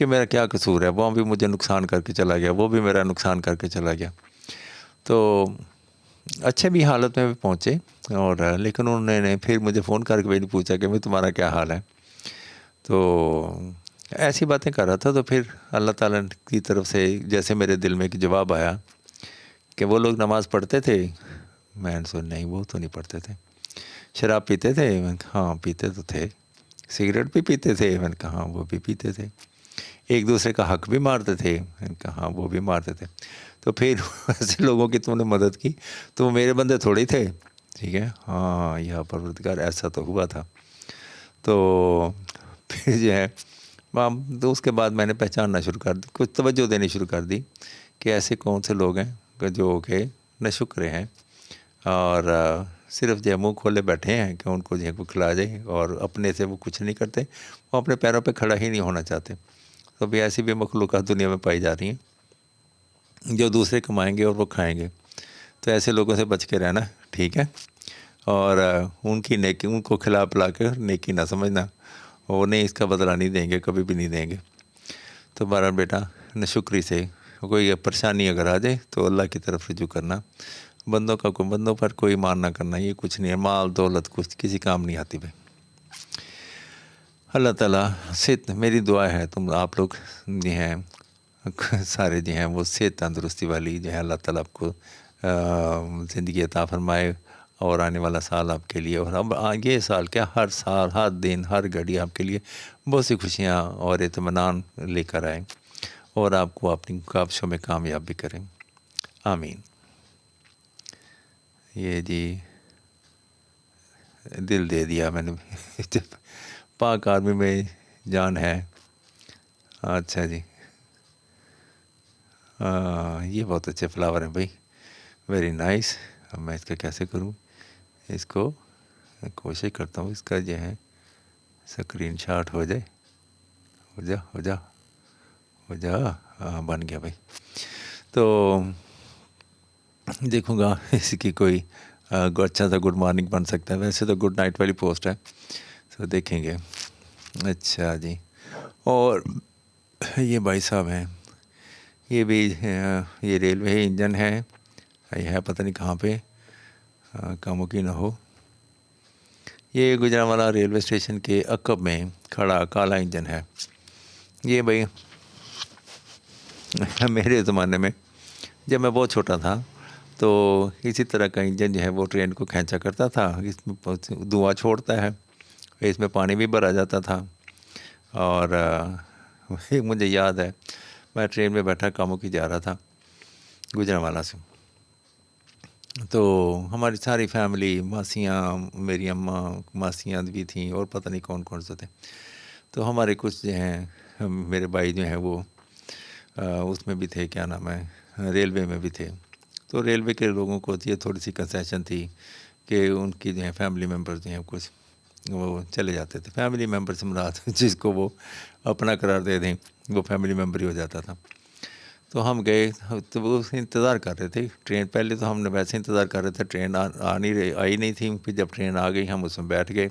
S1: کہ میرا کیا قصور ہے، وہ بھی مجھے نقصان کر کے چلا گیا، وہ بھی میرا نقصان کر کے چلا گیا. تو اچھے بھی حالت میں بھی پہنچے، اور لیکن انہوں نے پھر مجھے فون کر کے بھی نہیں پوچھا کہ بھائی تمہارا کیا حال ہے. تو ایسی باتیں کر رہا تھا. تو پھر اللہ تعالیٰ کی طرف سے جیسے میرے دل میں ایک جواب آیا کہ وہ لوگ نماز پڑھتے تھے. میں نے سوچا نہیں، وہ تو نہیں پڑھتے تھے. شراب پیتے تھے؟ میں نے کہا ہاں پیتے تو تھے. سگریٹ بھی پیتے تھے؟ میں نے کہا ہاں وہ بھی پیتے تھے. ایک دوسرے کا حق بھی مارتے تھے؟ میں نے کہا ہاں وہ بھی مارتے تھے. تو پھر ایسے لوگوں کی تم نے مدد کی تو وہ میرے بندے تھوڑی تھے. ٹھیک ہے، ہاں یا پروردگار ایسا تو ہوا تھا. تو پھر جو ہے تو اس کے بعد میں نے پہچاننا شروع کر دی، کچھ توجہ دینی شروع کر دی کہ ایسے کون سے لوگ ہیں جو کہ ناشکرے ہیں اور صرف جو ہے منہ کھولے بیٹھے ہیں کہ ان کو جو ہے کو کھلا جائے، اور اپنے سے وہ کچھ نہیں کرتے، وہ اپنے پیروں پہ کھڑا ہی نہیں ہونا چاہتے. تو بھی ایسی بھی مخلوقات دنیا میں پائی جا رہی ہیں جو دوسرے کمائیں گے اور وہ کھائیں گے. تو ایسے لوگوں سے بچ کے رہنا، ٹھیک ہے. اور ان کی نیکی، ان کو کھلا پلا کر نیکی نہ سمجھنا، وہ نہیں اس کا بدلہ نہیں دیں گے، کبھی بھی نہیں دیں گے. تو بہرحال بیٹا ناشکری سے کوئی پریشانی اگر آ جائے تو اللہ کی طرف رجوع کرنا، بندوں کا کوئی بندوں پر کوئی مان نہ کرنا، یہ کچھ نہیں ہے. مال دولت کچھ کسی کام نہیں آتی بھائی. اللہ تعالیٰ صحت، میری دعا ہے تم آپ لوگ جو ہیں سارے جو ہیں وہ صحت تندرستی والی جو ہے اللہ تعالیٰ آپ کو زندگی عطا فرمائے، اور آنے والا سال آپ کے لیے، اور اب یہ سال کیا ہر سال، ہر دن، ہر گھڑی آپ کے لیے بہت سی خوشیاں اور اطمینان لے کر آئیں، اور آپ کو اپنی کاوشوں میں کامیاب بھی کریں. آمین. یہ جی دل دے دیا میں نے. پاک آرمی میں جان ہے. اچھا جی، یہ بہت اچھے فلاور ہیں بھائی، ویری نائس. اب میں اس کا کیسے کروں، اس کو کوشش کرتا ہوں اس کا جو ہے اسکرین شاٹ ہو جائے. ہو جا ہاں بن گیا بھائی. تو دیکھوں گا اس کی کوئی اچھا سا گڈ مارننگ بن سکتا ہے. ویسے تو گڈ نائٹ والی پوسٹ ہے، تو دیکھیں گے. اچھا جی. اور یہ بھائی صاحب ہیں، یہ بھی یہ ریلوے انجن ہے، یہ ہے پتہ نہیں کہاں پہ، کاموں کی نہ ہو. یہ گجرانوالہ ریلوے اسٹیشن کے عقب میں کھڑا کالا انجن ہے. یہ بھائی میرے زمانے میں جب میں بہت چھوٹا تھا تو اسی طرح کا انجن جو ہے وہ ٹرین کو کھینچا کرتا تھا. اس میں دھواں چھوڑتا ہے، اس میں پانی بھی بھرا جاتا تھا. اور مجھے یاد ہے میں ٹرین میں بیٹھا کاموں کی جا رہا تھا گجرانوالہ سے. تو ہماری ساری فیملی، ماسیاں، میری اماں ماسیاں بھی تھیں، اور پتہ نہیں کون کون سے تھے. تو ہمارے کچھ جو ہیں میرے بھائی جو ہیں وہ اس میں بھی تھے، کیا نام ہے، ریلوے میں بھی تھے. تو ریلوے کے لوگوں کو یہ تھوڑی سی کنسیشن تھی کہ ان کی جو ہے فیملی ممبرز جو ہیں کچھ وہ چلے جاتے تھے. فیملی ممبر سے مراد جس کو وہ اپنا قرار دے دیں وہ فیملی ممبر ہی ہو جاتا تھا. تو ہم گئے تو وہ انتظار کر رہے تھے ٹرین. پہلے تو ہم نے ویسے انتظار کر رہے تھے، ٹرین آئی نہیں تھی. پھر جب ٹرین آ گئی ہم اس میں بیٹھ گئے.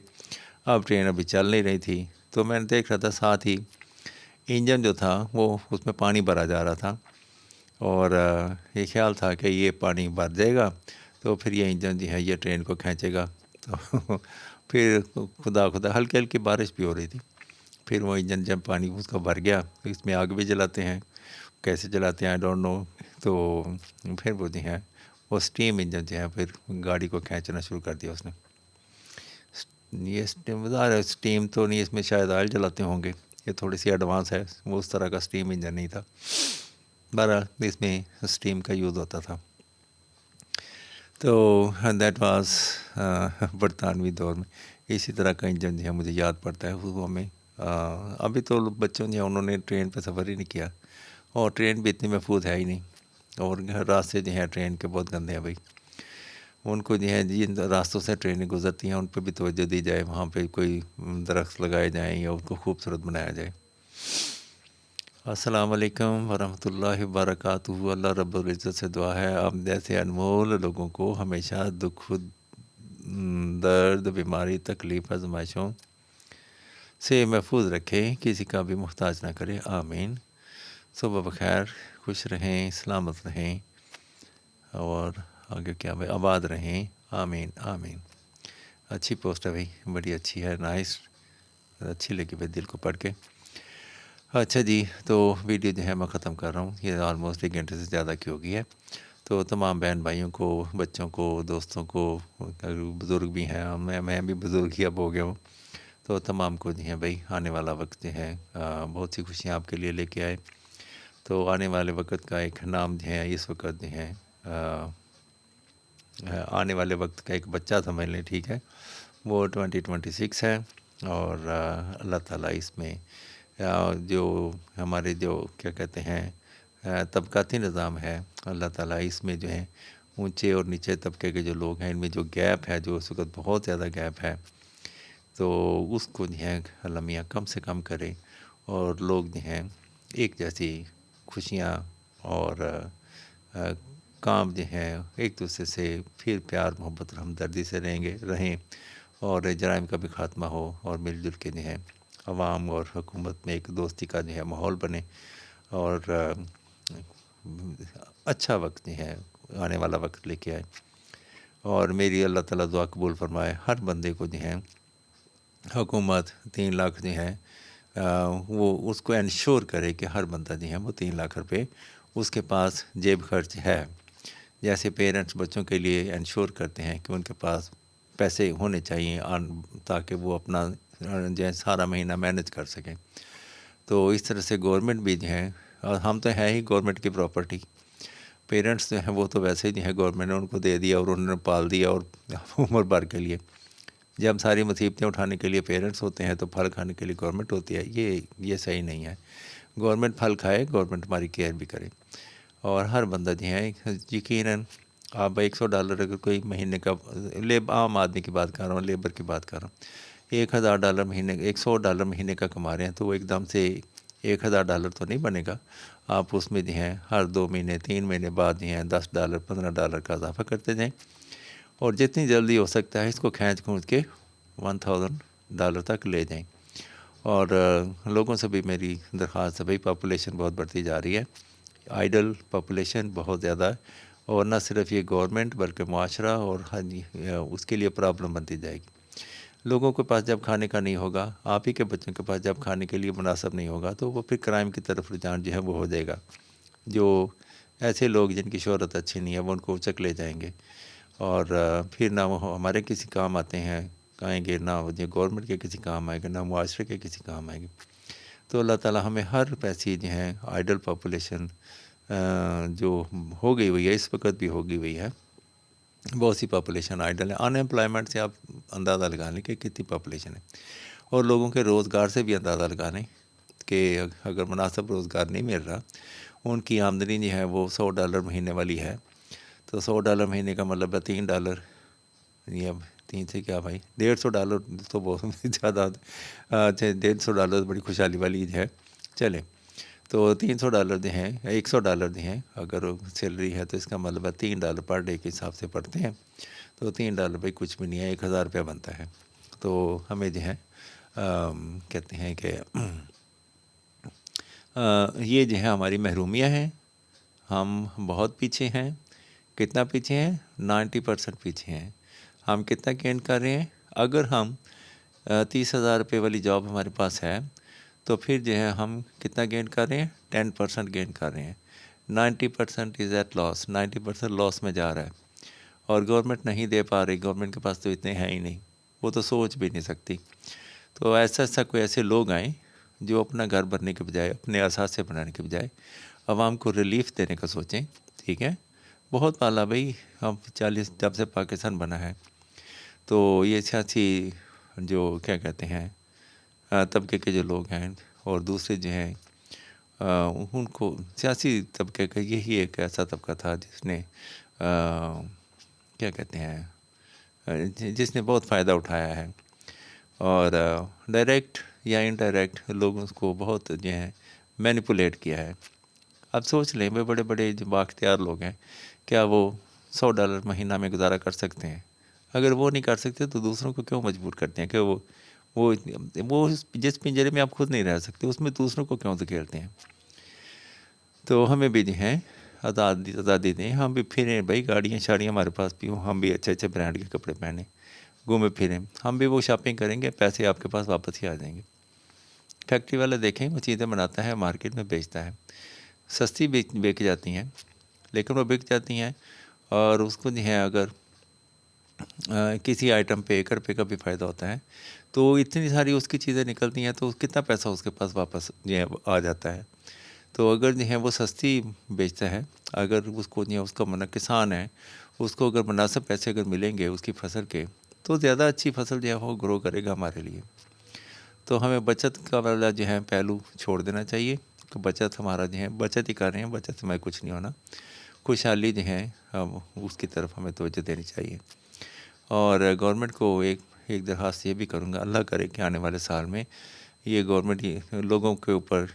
S1: اب ٹرین ابھی چل نہیں رہی تھی، تو میں نے دیکھ رہا تھا ساتھ ہی انجن جو تھا وہ اس میں پانی بھرا جا رہا تھا. اور یہ خیال تھا کہ یہ پانی بھر جائے گا تو پھر یہ انجن جو ہے یہ ٹرین کو کھینچے گا. تو پھر خدا ہلکی ہلکی بارش بھی ہو رہی تھی. پھر وہ انجن جب پانی اس کا بھر گیا، اس میں آگ بھی جلاتے ہیں، کیسے جلاتے ہیں آئی ڈونٹ نو. تو پھر وہ جو ہے وہ اسٹیم انجن جو ہے پھر گاڑی کو کھینچنا شروع کر دیا اس نے. یہ اسٹیم تو نہیں، اس میں شاید آئل جلاتے ہوں گے، یہ تھوڑی سی ایڈوانس ہے. وہ اس طرح کا اسٹیم انجن نہیں تھا، بہرحال اس میں اسٹیم کا یوز ہوتا تھا. تو دیٹ واز برطانوی دور میں اسی طرح کا انجن جو ہے مجھے یاد پڑتا ہے. وہ ہمیں ابھی تو بچوں جو ہیں انہوں نے ٹرین پہ سفر ہی نہیں کیا، اور ٹرین بھی اتنی محفوظ ہے ہی نہیں. اور راستے جو ہیں ٹرین کے بہت گندے ہیں بھائی. ان کو جو ہے جن راستوں سے ٹرینیں گزرتی ہیں ان پہ بھی توجہ دی جائے، وہاں پہ کوئی درخت لگائے جائیں یا ان کو خوبصورت بنایا جائے. السلام علیکم ورحمۃ اللہ وبرکاتہ. اللہ رب العزت سے دعا ہے آپ جیسے انمول لوگوں کو ہمیشہ دکھ، درد، بیماری، تکلیف، آزمائشوں سے محفوظ رکھے، کسی کا بھی محتاج نہ کرے، آمین۔ صبح بخیر، خوش رہیں، سلامت رہیں، اور آگے کیا بھائی، آباد رہیں، آمین آمین۔ اچھی پوسٹ ہے بھائی، بڑی اچھی ہے، نائس، اچھی لگی بھائی دل کو پڑھ کے۔ اچھا جی، تو ویڈیو جو ہے میں ختم کر رہا ہوں، یہ آلموسٹ 1 گھنٹے سے زیادہ کی ہو گئی ہے۔ تو تمام بہن بھائیوں کو، بچوں کو، دوستوں کو، بزرگ بھی ہیں، میں بھی بزرگ ہی اب ہو گیا ہوں، تو تمام کو جو ہے بھائی آنے والا وقت جو ہے بہت سی خوشیاں آپ کے لیے لے کے آئے۔ تو آنے والے وقت کا ایک نام جو ہے اس وقت جو ہے آنے والے وقت کا ایک بچہ سمجھ لیں، ٹھیک ہے، وہ 2026 ہے، اور اللہ تعالیٰ اس میں جو ہمارے جو کیا کہتے ہیں طبقاتی نظام ہے، اللہ تعالیٰ اس میں جو ہے اونچے اور نیچے طبقے کے جو لوگ ہیں، ان میں جو گیپ ہے، جو اس وقت بہت زیادہ گیپ ہے، تو اس کو جو ہے اللہ میاں کم سے کم کرے، اور لوگ جو ہیں ایک جیسی خوشیاں اور کام جو ہیں ایک دوسرے سے پھر پیار محبت اور ہمدردی سے رہیں، اور جرائم کا بھی خاتمہ ہو، اور مل جل کے جو ہے عوام اور حکومت میں ایک دوستی کا جو ہے ماحول بنے، اور اچھا وقت جو ہے آنے والا وقت لے کے آئے۔ اور میری اللہ تعالیٰ دعا قبول فرمائے، ہر بندے کو جو ہے حکومت 3 لاکھ جو ہے وہ اس کو انشور کرے کہ ہر بندہ جو ہے وہ 3 لاکھ روپے اس کے پاس جیب خرچ ہے، جیسے پیرنٹس بچوں کے لیے انشور کرتے ہیں کہ ان کے پاس پیسے ہونے چاہیے تاکہ وہ اپنا جو ہے سارا مہینہ مینج کر سکیں۔ تو اس طرح سے گورنمنٹ بھی جو ہے، اور ہم تو ہے ہی گورنمنٹ کی پراپرٹی، پیرنٹس جو ہیں وہ تو ویسے ہی جو ہے گورنمنٹ نے ان کو دے دیا اور انہوں نے پال دیا اور عمر بھر کے لیے۔ جب ساری مصیبتیں اٹھانے کے لیے پیرنٹس ہوتے ہیں تو پھل کھانے کے لیے گورنمنٹ ہوتی ہے، یہ صحیح نہیں ہے۔ گورنمنٹ پھل کھائے، گورنمنٹ ہماری کیئر بھی کرے، اور ہر بندہ جو ہے یقیناً آپ $100 اگر کوئی مہینے کا، عام آدمی کی بات کر رہا ہوں، لیبر کی بات کر رہا ہوں، $1000 مہینے، $100 مہینے کا کما رہے ہیں، تو وہ ایک دم سے $1000 تو نہیں بنے گا۔ آپ اس میں جو ہیں ہر 2 مہینے 3 مہینے بعد جو ہیں $10 $15 کا اضافہ کرتے جائیں، اور جتنی جلدی ہو سکتا ہے اس کو کھینچ کھونچ کے $1000 تک لے جائیں۔ اور لوگوں سے بھی میری درخواست ہے بھائی، پاپولیشن بہت بڑھتی جا رہی ہے، آئیڈل پاپولیشن بہت زیادہ، اور نہ صرف یہ گورنمنٹ بلکہ معاشرہ اور اس کے لیے پرابلم بنتی جائے گی۔ لوگوں کے پاس جب کھانے کا نہیں ہوگا، آپ ہی کے بچوں کے پاس جب کھانے کے لیے مناسب نہیں ہوگا، تو وہ پھر کرائم کی طرف رجحان جو ہے وہ ہو جائے گا۔ جو ایسے لوگ جن کی شہرت اچھی نہیں ہے وہ ان کو اچک لے جائیں گے، اور پھر نہ وہ ہمارے کسی کام آتے ہیں کہیں گے، نہ وہ گورنمنٹ کے کسی کام آئے گا، نہ معاشرے کے کسی کام آئے گی۔ تو اللہ تعالیٰ ہمیں ہر پیسی جو ہیں آئیڈل پاپولیشن جو ہو گئی ہوئی ہے، اس وقت بھی ہوگی ہوئی ہے، بہت سی پاپولیشن آئیڈل ہے۔ ان امپلائمنٹ سے آپ اندازہ لگا لیں کہ کتنی پاپولیشن ہے، اور لوگوں کے روزگار سے بھی اندازہ لگا لیں کہ اگر مناسب روزگار نہیں مل رہا، ان کی آمدنی جو ہے وہ $100 مہینے والی ہے، تو $100 مہینے کا مطلب ہے $3، یہ اب 3 سے کیا بھائی، $150 تو بہت زیادہ، اچھا $150 بڑی خوشحالی والی ہے، چلیں، تو $300 جو ہیں، $100 جو ہیں، اگر سیلری ہے تو اس کا مطلب ہے $3 پر ڈے کے حساب سے پڑتے ہیں، تو $3 بھائی کچھ بھی نہیں ہے، $1000 بنتا ہے۔ تو ہمیں جو ہے کہتے ہیں کہ یہ جو ہے ہماری محرومیاں ہیں، ہم بہت پیچھے ہیں۔ کتنا پیچھے ہیں؟ 90% پیچھے ہیں۔ ہم کتنا گین کر رہے ہیں؟ اگر ہم $30,000 والی جاب ہمارے پاس ہے تو پھر جو ہے ہم کتنا گین کر رہے ہیں؟ 10% گین کر رہے ہیں۔ 90% از ایٹ لاس، 90% لاس میں جا رہا ہے، اور گورنمنٹ نہیں دے پا رہی، گورنمنٹ کے پاس تو اتنے ہیں ہی نہیں، وہ تو سوچ بھی نہیں سکتی۔ تو ایسا کوئی ایسے لوگ آئیں جو اپنا گھر بننے کے بجائے، اپنے اثاثے بنانے کے بجائے عوام کو ریلیف دینے کا سوچیں، ٹھیک ہے؟ بہت پالا بھائی، اب 40 جب سے پاکستان بنا ہے، تو یہ سیاسی جو کیا کہتے ہیں طبقے کے جو لوگ ہیں اور دوسرے جو ہیں، ان کو سیاسی طبقے کا یہی ایک ایسا طبقہ تھا جس نے کیا کہتے ہیں جس نے بہت فائدہ اٹھایا ہے، اور ڈائریکٹ یا انڈائریکٹ لوگوں کو بہت جو ہے مینیپولیٹ کیا ہے۔ اب سوچ لیں، بڑے بڑے جو بااختیار لوگ ہیں، کیا وہ $100 مہینہ میں گزارا کر سکتے ہیں؟ اگر وہ نہیں کر سکتے تو دوسروں کو کیوں مجبور کرتے ہیں کہ وہ وہ جس پنجرے میں آپ خود نہیں رہ سکتے اس میں دوسروں کو کیوں دھکیلتے ہیں؟ تو ہمیں بھی جو ہے آزادی دیں، ہم بھی پھریں بھائی، گاڑیاں شاڑیاں ہمارے پاس بھی ہوں، ہم بھی اچھے اچھے برانڈ کے کپڑے پہنیں، گھومے پھریں، ہم بھی وہ شاپنگ کریں گے، پیسے آپ کے پاس واپس ہی آ جائیں گے۔ فیکٹری والا دیکھیں وہ چیزیں بناتا ہے، مارکیٹ میں بیچتا ہے، سستی بیچ جاتی ہیں، لیکن وہ بک جاتی ہیں، اور اس کو جو ہے اگر کسی آئٹم پہ 1 روپے کا بھی فائدہ ہوتا ہے تو اتنی ساری اس کی چیزیں نکلتی ہیں، تو کتنا پیسہ اس کے پاس واپس جو ہے آ جاتا ہے۔ تو اگر جو ہے وہ سستی بیچتا ہے، اگر اس کو جو ہے اس کا کسان ہے، اس کو اگر مناسب پیسے اگر ملیں گے اس کی فصل کے، تو زیادہ اچھی فصل جو ہے وہ گرو کرے گا ہمارے لیے۔ تو ہمیں بچت کا والا جو ہے پہلو چھوڑ دینا چاہیے کہ بچت ہمارا جو ہے بچت ہی کر رہے ہیں، بچت میں کچھ نہیں ہونا، خوشحالی جو ہے اس کی طرف ہمیں توجہ دینی چاہیے۔ اور گورنمنٹ کو ایک درخواست یہ بھی کروں گا، اللہ کرے کہ آنے والے سال میں یہ گورنمنٹ لوگوں کے اوپر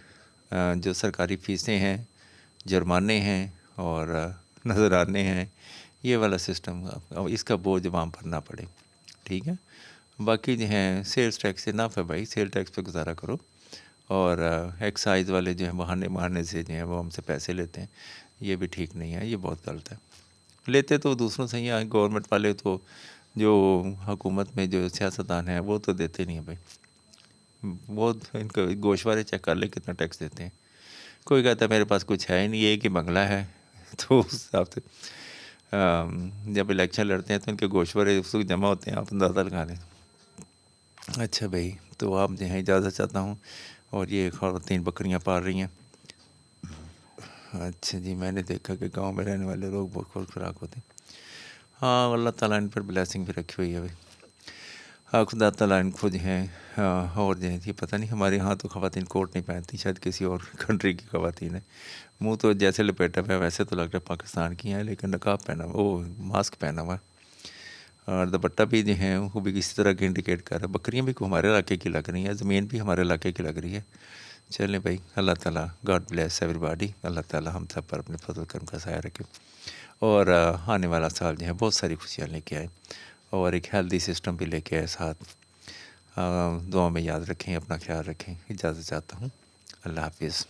S1: جو سرکاری فیسیں ہیں، جرمانے ہیں اور نذرانے ہیں، یہ والا سسٹم اس کا بوجھ عوام پر نہ پڑے، ٹھیک ہے؟ باقی جو ہیں سیلز ٹیکس سے ناف ہے بھائی، سیل ٹیکس پہ گزارا کرو، اور ایکسائز والے جو ہیں بہانے مارنے سے جو ہیں وہ ہم سے پیسے لیتے ہیں، یہ بھی ٹھیک نہیں ہے، یہ بہت غلط ہے۔ لیتے تو دوسروں سے ہی ہیں، گورنمنٹ والے تو جو حکومت میں جو سیاستدان ہیں وہ تو دیتے نہیں ہیں بھائی، وہ ان کو گوشوارے چیک کر لے کتنا ٹیکس دیتے ہیں۔ کوئی کہتا ہے میرے پاس کچھ ہے ہی نہیں، ایک ہی بنگلہ ہے، تو اس حساب سے جب الیکشن لڑتے ہیں تو ان کے گوشوارے اس وقت جمع ہوتے ہیں، آپ اندازہ لگا لیں۔ اچھا بھائی، تو آپ جو ہیں اجازت چاہتا ہوں، اور یہ خواتین بکریاں پال رہی ہیں۔ اچھا جی، میں نے دیکھا کہ گاؤں میں رہنے والے لوگ بہت خوراک ہوتے ہیں۔ ہاں، اللہ تعالیٰ ان پر بلیسنگ بھی رکھی ہوئی ہے بھائی، ہاں، خدا تعالیٰ ان کو جو ہے اور جو ہے یہ پتہ نہیں، ہمارے یہاں تو خواتین کوٹ نہیں پہنتی، شاید کسی اور کنٹری کی خواتین ہیں، منہ تو جیسے لپیٹا ہوا ہے ویسے تو لگ رہا ہے پاکستان کی ہیں، لیکن نقاب پہنا ہوا، وہ ماسک پہنا ہوا ہے، اور دوپٹہ بھی جو ہے وہ بھی کسی طرح کی انڈیکیٹ کر رہا ہے۔ بکریاں بھی ہمارے علاقے کی لگ رہی ہیں، زمین بھی ہمارے علاقے کی لگ رہی ہے۔ چلیں بھائی، اللہ تعالیٰ گاڈ بلیس ایوری باڈی، اللہ تعالیٰ ہم سب پر اپنے فضل کرم کا سایہ رکھے، اور آنے والا سال جو ہے بہت ساری خوشیاں لے کے آئے، اور ایک ہیلدی سسٹم بھی لے کے آئے ساتھ۔ دعا میں یاد رکھیں، اپنا خیال رکھیں، اجازت چاہتا ہوں، اللہ حافظ۔